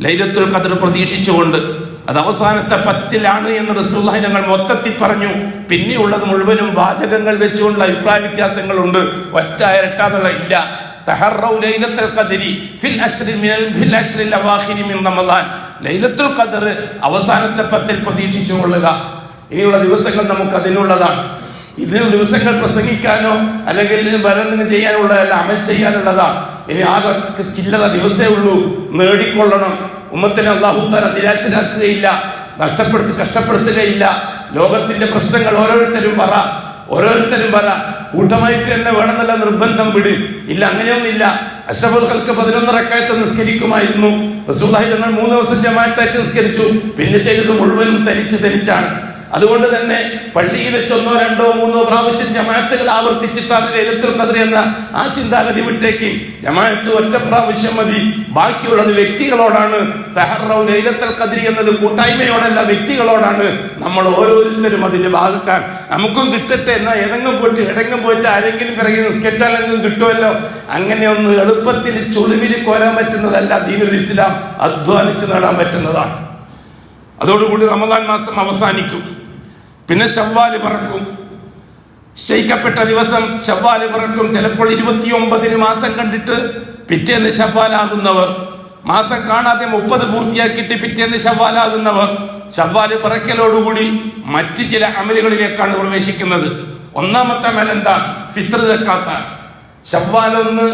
ലൈലത്തുൽ ഖദ്ർ പ്രതീക്ഷിച്ചുകൊണ്ട്. അത് അവസാനത്തെ 10 എന്ന് റസൂലുള്ളാഹി ഞങ്ങൾ മൊത്തത്തിൽ പറഞ്ഞു. പിന്നെയുള്ളത് മുഴുവനും വാചകങ്ങൾ വെച്ചുകൊണ്ടുള്ള അഭിപ്രായ വ്യത്യാസങ്ങളുണ്ട്. ഒറ്റ ഇരട്ടാന്നുള്ള ഇല്ല. തഹറൗ ലൈലത്തുൽ ഖദ്രി ഫിൽ അശ്റിൽ അവാഖിരി മിൻ റമളാൻ. ലൈലത്തുൽ ഖദ്ർ അവസാനത്തെ 10 പ്രതീക്ഷിച്ചുകൊള്ളുക. ഇനിയുള്ള ദിവസങ്ങൾ നമുക്ക് അതിനുള്ളതാണ്. ഇതിന് ദിവസങ്ങൾ പ്രസംഗിക്കാനോ അല്ലെങ്കിൽ ഭരണം ചെയ്യാനുള്ളതല്ല, അമൽ ചെയ്യാനുള്ളതാണ്. ഇനി ആകെ ചില്ലറ ദിവസേ ഉള്ളൂ. നേടിക്കൊള്ളണം. ഉമ്മത്തിനെ അല്ലാഹു തആല നിരാശരാക്കുകയില്ല, കഷ്ടപ്പെടുത്തുകയില്ല. ലോകത്തിന്റെ പ്രശ്നങ്ങൾ ഓരോരുത്തരും പറ കൂട്ടമായിട്ട് തന്നെ വേണമെന്നല്ല നിർബന്ധം വിട്. ഇല്ല, അങ്ങനെയൊന്നുമില്ല. അഷ്റഫുൽ ഖൽഖ് 11 റക്അത്ത് നിസ്കരിക്കുമായിരുന്നു. റസൂലുള്ളാഹി തങ്ങൾ 3 ദിവസം ജമാഅത്തായിട്ട് നിസ്കരിച്ചു. പിന്നെ ചെയ്തത് മുഴുവനും തനിച്ചാണ്. അതുകൊണ്ട് തന്നെ പള്ളിയിൽ വെച്ച് 1, 2, 3 പ്രാവശ്യം ജമാഅത്തുകൾ ആവർത്തിച്ചിട്ടാണ് ലൈലത്തുൽ ഖദ്ർ എന്ന ആ ചിന്താഗതി വിട്ടേക്ക്. ജമാഅത്ത് ഒറ്റ പ്രാവശ്യം മതി. ബാക്കിയുള്ളത് വ്യക്തികളോടാണ്. തഹറൗ ലൈലത്തുൽ ഖദ്ർ എന്നത് കൂട്ടായ്മയോടല്ല, വ്യക്തികളോടാണ്. നമ്മൾ ഓരോരുത്തരും അതിന്റെ ഭാഗക്കാൻ. നമുക്കും കിട്ടട്ടെ എന്നാൽ എടെങ്ങും പോയിട്ട് ആരെങ്കിലും പിറകെ നിസ്കരിച്ചാലെങ്കിലും കിട്ടുമല്ലോ. അങ്ങനെ ഒന്ന് എളുപ്പത്തിൽ ചുളിവിൽ കോരാൻ പറ്റുന്നതല്ല ദീനുൽ ഇസ്ലാം. അധ്വാനിച്ച് നേടാൻ പറ്റുന്നതാണ്. അതോടുകൂടി റമദാൻ മാസം അവസാനിക്കും. പിന്നെ ശവ്വാല് പിറക്കും. നിശ്ചയിക്കപ്പെട്ട ദിവസം ശവ്വാല് പിറക്കും. ചിലപ്പോൾ 29 മാസം കണ്ടിട്ട് പിറ്റേന്ന് ശവ്വാലാകുന്നവർ, മാസം കാണാതെ 30 പൂർത്തിയാക്കിയിട്ട് പിറ്റേന്ന് ശവ്വാലാകുന്നവർ, ശവ്വാല് പിറക്കലോടുകൂടി മറ്റ് ചില അമലുകളിലേക്കാണ് പ്രവേശിക്കുന്നത്. ഒന്നാമത്തെ അമൽ എന്താ? ഫിത്ർ സക്കാത്താണ്. ശവ്വാൽ 1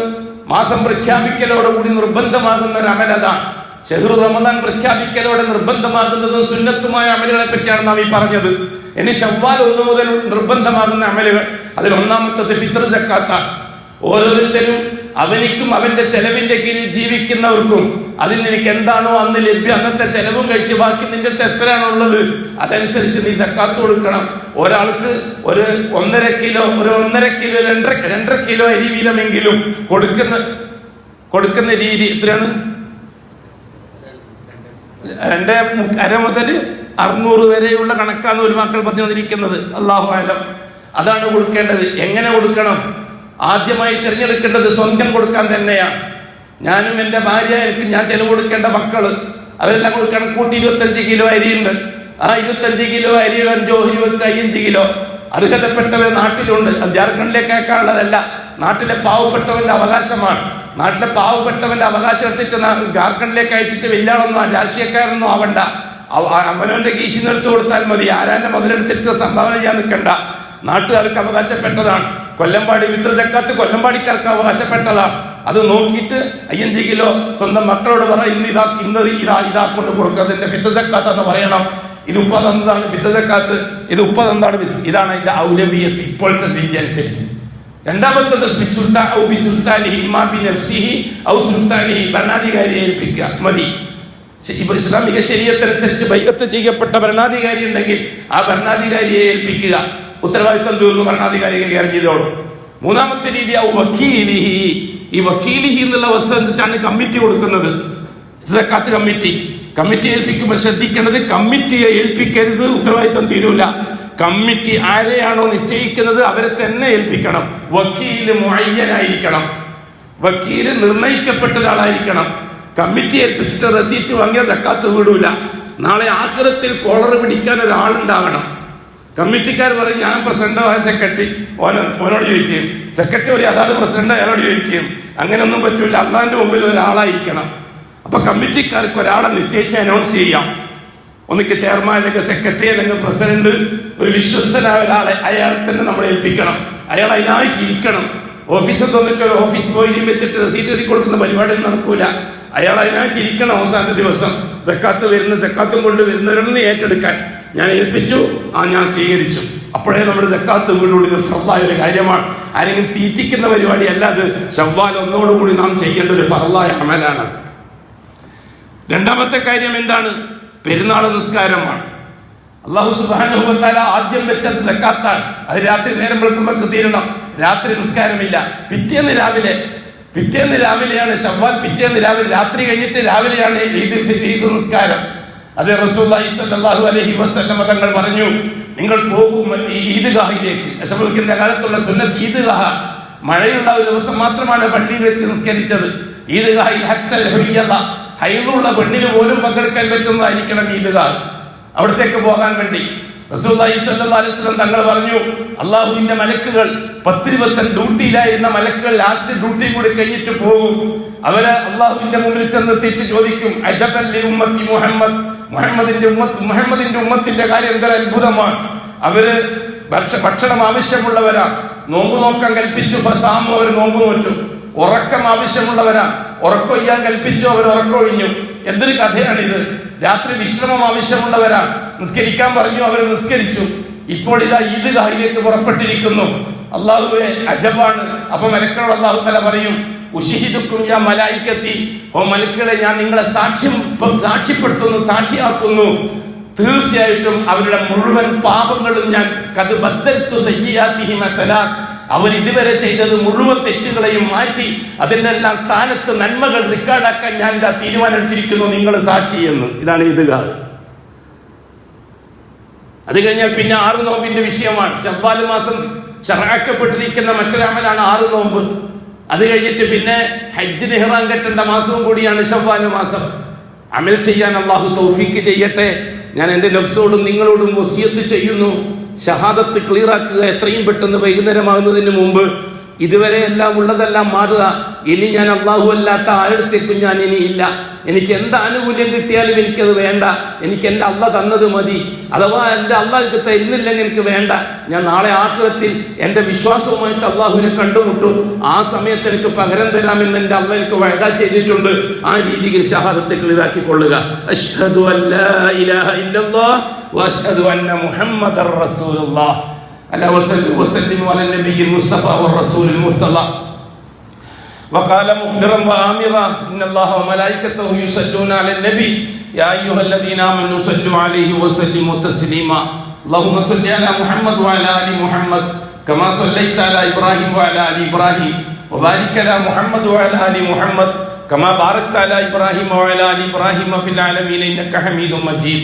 മാസം പ്രഖ്യാപിക്കലോടുകൂടി നിർബന്ധമാകുന്ന ഒരു അമലതാണ്. ഷഹ്റു റമദാൻ പ്രഖ്യാപിക്കലോടെ നിർബന്ധമാകുന്നതും സുന്നത്തുമായ അമലുകളെ പറ്റിയാണ് നാം ഈ പറഞ്ഞത്. ഇനി ശവ്വാൽ 1 മുതൽ നിർബന്ധമാകുന്ന അമലുകൾ, അതിൽ ഒന്നാമത്തത് ഫിത്ർ സക്കാത്താണ്. ഓരോരുത്തരും അവനിക്കും അവന്റെ ചെലവിന്റെ കീഴിൽ ജീവിക്കുന്നവർക്കും അതിൽ നിനക്ക് എന്താണോ അന്ന് ലഭ്യം, അന്നത്തെ ചെലവും കഴിച്ച് ബാക്കി നിന്റെ അടുത്ത് എത്രയാണുള്ളത് അതനുസരിച്ച് നീ സക്കാത്ത് കൊടുക്കണം. ഒരാൾക്ക് ഒരു 1.5 കിലോ, 2.5 കിലോ അരി വീതമെങ്കിലും കൊടുക്കുന്ന രീതി എത്രയാണ്? 2.5 മുതൽ 600 വരെയുള്ള കണക്കാണ് ഒരു മക്കൾ പറഞ്ഞു വന്നിരിക്കുന്നത്. അല്ലാഹു അലം. അതാണ് കൊടുക്കേണ്ടത്. എങ്ങനെ കൊടുക്കണം? ആദ്യമായി തിരഞ്ഞെടുക്കേണ്ടത് സ്വന്തം കൊടുക്കാൻ തന്നെയാണ്. ഞാനും എൻ്റെ ഭാര്യ, ഞാൻ ചെലവ് കൊടുക്കേണ്ട മക്കള്, അവരെല്ലാം കൊടുക്കണം. കൂട്ടി 25 കിലോ അരിയുണ്ട്. ആ 25 കിലോ അരിയിൽ 5 ഓഹരി വെക്കുക. 5 കിലോ അർഹതപ്പെട്ടവർ നാട്ടിലുണ്ട്. അത് ജാർഖണ്ഡിലേക്ക് അയക്കാനുള്ളതല്ല, നാട്ടിലെ പാവപ്പെട്ടവന്റെ അവകാശമാണ്. നാട്ടിലെ പാവപ്പെട്ടവന്റെ അവകാശം എടുത്തിട്ട് ജാർഖണ്ഡിലേക്ക് അയച്ചിട്ട് വലിയാളൊന്നും രാഷ്ട്രീയക്കാരൊന്നും ആവണ്ട. അവനവന്റെ കീശി നിർത്തി കൊടുത്താൽ മതി. ആരാന്റെ മുതലെടുത്തിട്ട് സംഭാവന ചെയ്യാൻ നിൽക്കണ്ട. നാട്ടുകാർക്ക് അവകാശപ്പെട്ടതാണ്. കൊല്ലമ്പാടി ഫിത്ർ സക്കാത്ത് കൊല്ലമ്പാടിക്കാർക്ക് അവകാശപ്പെട്ടതാണ്. അത് നോക്കിയിട്ട് 5 കിലോ സ്വന്തം മക്കളോട് പറ, ഇന്ന് ഇതാ കൊണ്ട് കൊടുക്കുന്നതിന്റെ ഫിത്ർ സക്കാത്ത് എന്ന് പറയണം. ഇത് ഉപ്പ തന്നതാണ് ഫിത്ർ സക്കാത്ത്, ഇത് ഉപ്പ തന്നതാണ്. ഇതാണ് അതിന്റെ ഔലവിയത്ത് ഇപ്പോഴത്തെ രീതി അനുസരിച്ച്. രണ്ടാമത്തത് ഭരണാധികാരിയെ ഏൽപ്പിക്കുക മതി. ഇസ്ലാമിക ശരീഅത്തനുസരിച്ച് ബൈഅത്ത് ചെയ്യപ്പെട്ട ഭരണാധികാരി ഉണ്ടെങ്കിൽ ആ ഭരണാധികാരിയെ ഏൽപ്പിക്കുക. ഉത്തരവാദിത്വം തീർന്നു, ഭരണാധികാരി കൈകാര്യം ചെയ്തോളൂ. മൂന്നാമത്തെ രീതി ഈ വക്കീലിഹി എന്നുള്ള അവസ്ഥ അനുസരിച്ചാണ് കമ്മിറ്റി കൊടുക്കുന്നത്. സക്കാത്ത് കമ്മിറ്റി കമ്മിറ്റി ഏൽപ്പിക്കുമ്പോൾ ശ്രദ്ധിക്കേണ്ടത്, കമ്മിറ്റിയെ ഏൽപ്പിക്കരുത്, ഉത്തരവാദിത്വം തീരൂല. കമ്മിറ്റി ആരെയാണോ നിശ്ചയിക്കുന്നത് അവരെ തന്നെ ഏൽപ്പിക്കണം. വക്കീല് മുഅയ്യനായിരിക്കണം, വക്കീല് നിർണയിക്കപ്പെട്ട ഒരാളായിരിക്കണം. കമ്മിറ്റി ഏൽപ്പിച്ചിട്ട് റെസീറ്റ് വാങ്ങിയ സക്കാത്ത് വീടൂല. നാളെ ആഖിറത്തിൽ കോളർ പിടിക്കാൻ ഒരാളുണ്ടാകണം. കമ്മിറ്റിക്കാർ പറയും ഞാൻ പ്രസിഡന്റായ സെക്രട്ടറി, ഓനോട് ചോദിക്കുകയും സെക്രട്ടറി അതാണ് പ്രസിഡന്റ് അയാളോട് ചോദിക്കുകയും അങ്ങനെയൊന്നും പറ്റൂല. അള്ളാന്റെ മുമ്പിൽ ഒരാളായിരിക്കണം. അപ്പൊ കമ്മിറ്റിക്കാർക്ക് ഒരാളെ നിശ്ചയിച്ച് അനൗൺസ് ചെയ്യാം. ഒന്നിക്ക് ചെയർമാൻ അല്ലെങ്കിൽ സെക്രട്ടറി അല്ലെങ്കിൽ പ്രസിഡന്റ്, ഒരു വിശ്വസ്തനായ ഒരാളെ അയാൾ തന്നെ നമ്മൾ ഏൽപ്പിക്കണം. അയാൾ അതിനായിട്ട് ഇരിക്കണം. ഓഫീസിൽ തന്നിട്ട് ഒരു ഓഫീസ് ബോയിലും വെച്ചിട്ട് റെസീറ്റ് എഴുതി കൊടുക്കുന്ന പരിപാടി നടക്കൂല. അയാൾ അതിനായിട്ട് ഇരിക്കണം. അവസാന ദിവസം സക്കാത്ത് വരുന്ന സക്കാത്തും കൊണ്ട് വരുന്നവരൊന്ന് ഏറ്റെടുക്കാൻ ഞാൻ ഏൽപ്പിച്ചു, ഞാൻ സ്വീകരിച്ചു. അപ്പോഴേ നമ്മുടെ സക്കാത്ത് വീടുള്ളൂ. ഇത് ഫർളായ ഒരു കാര്യമാണ്. ആരെങ്കിലും തീറ്റിക്കുന്ന പരിപാടി അല്ല അത്. ശവ്വാൽ ഒന്നോടുകൂടി നാം ചെയ്യേണ്ട ഒരു ഫർളായ അമലാണത്. രണ്ടാമത്തെ കാര്യം എന്താണ്? പെരുന്നാൾ നിസ്കാരമാണ്. അല്ലാഹു സുബ്ഹാനഹു വ തആല ആദ്യം വെച്ചത് സക്കാത്താണ്. അത് രാത്രി നേരം വെളുക്കുമ്പോൾ തീരണം. രാത്രി നിസ്കാരമില്ല. പിറ്റേന്ന് രാവിലെയാണ് ശവ്വാൽ. പിറ്റേന്ന് രാവിലെ, രാത്രി കഴിഞ്ഞിട്ട് രാവിലെയാണ് ഈദ് നിസ്കാരം. അത് റസൂലുള്ളാഹി സ്വല്ലല്ലാഹു അലൈഹി വസല്ലം തങ്ങൾ പറഞ്ഞു, നിങ്ങൾ പോകും ഈദ്ഗാഹിലേക്ക്. അശബുക്കിന്റെ കാലത്തുള്ള സുന്നത്ത് ഈദ്ഗാഹ. മഴയുള്ള ഒരു ദിവസം മാത്രമാണ് പള്ളിയിൽ വെച്ച് നിസ്കരിച്ചത്. ഈദ്ഗാഹിൽ ഹത്തൽ ഹുയ്യദ, ഹൈറുള്ള പെണ്ണിന് പോലും പങ്കെടുക്കാൻ പറ്റുന്നതായിരിക്കണം ഈദ്ഗാഹ്. അവിടത്തേക്ക് പോകാൻ വേണ്ടി റസൂലുള്ളാഹി സ്വല്ലല്ലാഹു അലൈഹി വസല്ലം തങ്ങൾ പറഞ്ഞു, അല്ലാഹുവിന്റെ മലക്കുകൾ 10 ദിവസം ഡ്യൂട്ടിയിലായിരുന്ന മലക്കുകൾ ലാസ്റ്റ് ഡ്യൂട്ടിയും കൂടി കഴിഞ്ഞിട്ട് പോകും. അവര് അല്ലാഹുവിന്റെ മുമ്പിൽ ചെന്നെത്തിയിട്ട് ചോദിക്കും, അജബൻ ലി ഉമ്മത്തി മുഹമ്മദ്, മുഹമ്മദിന്റെ ഉമ്മത്തിന്റെ കാര്യം എന്തൊരു അത്ഭുതമാണ്. അവര് ഭക്ഷണം ആവശ്യമുള്ളവരാണ്. നോമ്പ് നോക്കാൻ കൽപ്പിച്ചു, ഫസാമു, അവർ നോമ്പ് നോറ്റു. ഉറക്കം ആവശ്യമുള്ളവരാണ്. ഉറക്കൊയ്യാൻ കൽപ്പിച്ചു, അവർ ഉറക്കൊഴിഞ്ഞു. എന്തൊരു കഥയാണിത്. രാത്രി വിശ്രമം ആവശ്യമുള്ളവരാണ്. നിസ്കരിക്കാൻ പറഞ്ഞു, അവർ നിസ്കരിച്ചു. ഇപ്പോൾ ഇതാ ഈദ്ഗാഹിലേക്ക് പുറപ്പെട്ടിരിക്കുന്നു. അല്ലാഹുവേ, അജബാണ്. അപ്പൊ മലക്കളോട് അല്ലാഹു തആല പറയും, ഉശിഹിദുക്കും യാ മലായികത്തി, ഓ മലക്കുകളെ, ഞാൻ നിങ്ങളെ സാക്ഷ്യപ്പെടുത്തുന്നു, സാക്ഷിയാക്കുന്നു. തീർച്ചയായിട്ടും അവരുടെ മുഴുവൻ പാപങ്ങളും ഞാൻ ഖദ് ബദ്ദൽതു സയ്യിആതിഹിം ഹസനാത്ത്, അവർ ഇതുവരെ ചെയ്തത് മുഴുവൻ തെറ്റുകളെയും മാറ്റി അതിനെല്ലാം സ്ഥാനത്ത് നന്മകൾ റെക്കോർഡാക്കാൻ ഞാൻ ഇതാ തീരുമാനമെടുത്തിരിക്കുന്നു, നിങ്ങൾ സാക്ഷി എന്ന്. ഇതാണ് ഈദ്ഗാഹ്. അത് കഴിഞ്ഞാൽ പിന്നെ 6 നോമ്പിന്റെ വിഷയമാണ്. ശവ്വാൽ മാസം ശറഅക്കപ്പെട്ടിരിക്കുന്ന മറ്റൊരമലാണ് 6 നോമ്പ്. അത് കഴിഞ്ഞിട്ട് പിന്നെ ഹജ്ജിന് ഇഹ്റാം കെട്ടേണ്ട മാസവും കൂടിയാണ് ശവ്വാൽ മാസം. അമൽ ചെയ്യാൻ അല്ലാഹു തൗഫീക്ക് ചെയ്യട്ടെ. ഞാൻ എൻ്റെ നഫ്സോടും നിങ്ങളോടും വസിയത്ത് ചെയ്യുന്നു, ഷഹാദത്ത് ക്ലിയറാക്കുക എത്രയും പെട്ടെന്ന്, വൈകുന്നേരമാകുന്നതിന് മുമ്പ്. ഇതുവരെ എല്ലാം ഉള്ളതെല്ലാം മാറുക. ഇനി ഞാൻ അല്ലാഹു അല്ലാത്ത ആരുടെത്തേക്കും ഞാൻ ഇനി ഇല്ല. എനിക്ക് എന്ത് ആനുകൂല്യം കിട്ടിയാലും എനിക്കത് വേണ്ട. എനിക്ക് എൻ്റെ അള്ള തന്നത് മതി. അഥവാ എൻ്റെ അള്ള എനിക്ക് തരുന്നില്ലെങ്കിൽ എനിക്ക് വേണ്ട. ഞാൻ നാളെ ആഖിറത്തിൽ എൻ്റെ വിശ്വാസവുമായിട്ട് അള്ളാഹുവിനെ കണ്ടുമുട്ടും. ആ സമയത്ത് എനിക്ക് പകരം തരാമെന്ന് എൻ്റെ അള്ള എനിക്ക് വഅദ ചെയ്തിട്ടുണ്ട്. ആ രീതിയിൽ ഷഹാദത്ത് ക്ലിയറാക്കിക്കൊള്ളുക. അശ്ഹദു അല്ലാ ഇലാഹ ഇല്ലല്ലാഹ് വഅശ്ഹദു അന്ന മുഹമ്മദർ റസൂലുള്ളാഹ്. അലാ വസല്ലിമു അലൻ നബിയിൽ മുസ്തഫ വറസൂലിൽ മുർത്തള. وقال مخبرا وآمرا إن الله وملائكته يصلون على النبي يا أيها الذين آمنوا صلوا عليه وسلموا تسليما اللهم صل على محمد وعلى آل محمد كما صليت على إبراهيم وعلى آل إبراهيم وبارك على محمد وعلى آل محمد كما باركت على إبراهيم وعلى آل إبراهيم في العالمين إنك حميد مجيد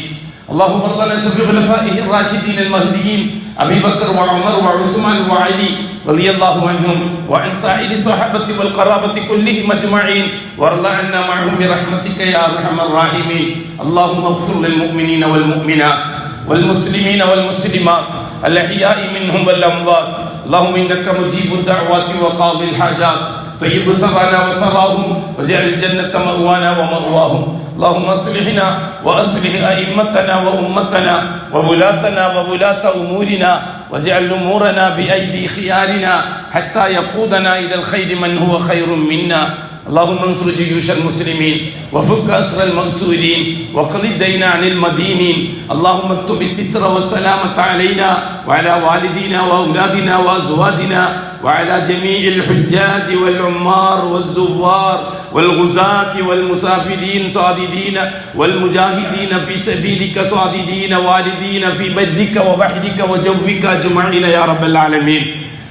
اللهم ارض عن خلفائه الراشدين المهديين أبي بكر وعمر وعثمان وعلي رضي الله عنهم وعن سائر الصحابة والقرابة كلهم أجمعين وارض عنا معهم برحمتك يا أرحم الراحمين اللهم اغفر للمؤمنين والمؤمنات والمسلمين والمسلمات الأحياء منهم والأموات اللهم إنك مجيب الدعوات وقاضي الحاجات طيب ثرانا وثراهم واجعل الجنة مأوانا ومأواهم اللهم اصلحنا واصلح ائمتنا وامتنا وولاتنا وولاة امورنا واجعل امورنا بايدي خيارنا حتى يقودنا الى الخير من هو خير منا اللهم انصر جيوش المسلمين وفك اسر المأسورين وقض الدين عن المدينين اللهم اكتب الستر والسلامة علينا وعلى والدينا واولادنا وازواجنا وعلى جميع الحجاج والعمار والزوار والغزاة والمسافرين صاددين والمجاهدين في سبيلك صاددين والدين في بذلك وبحرك وجوفك أجمعين يا رب العالمين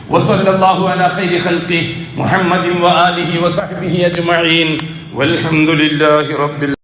وصلى الله على خير خلقه محمد وآله وصحبه أجمعين والحمد لله رب العالمين.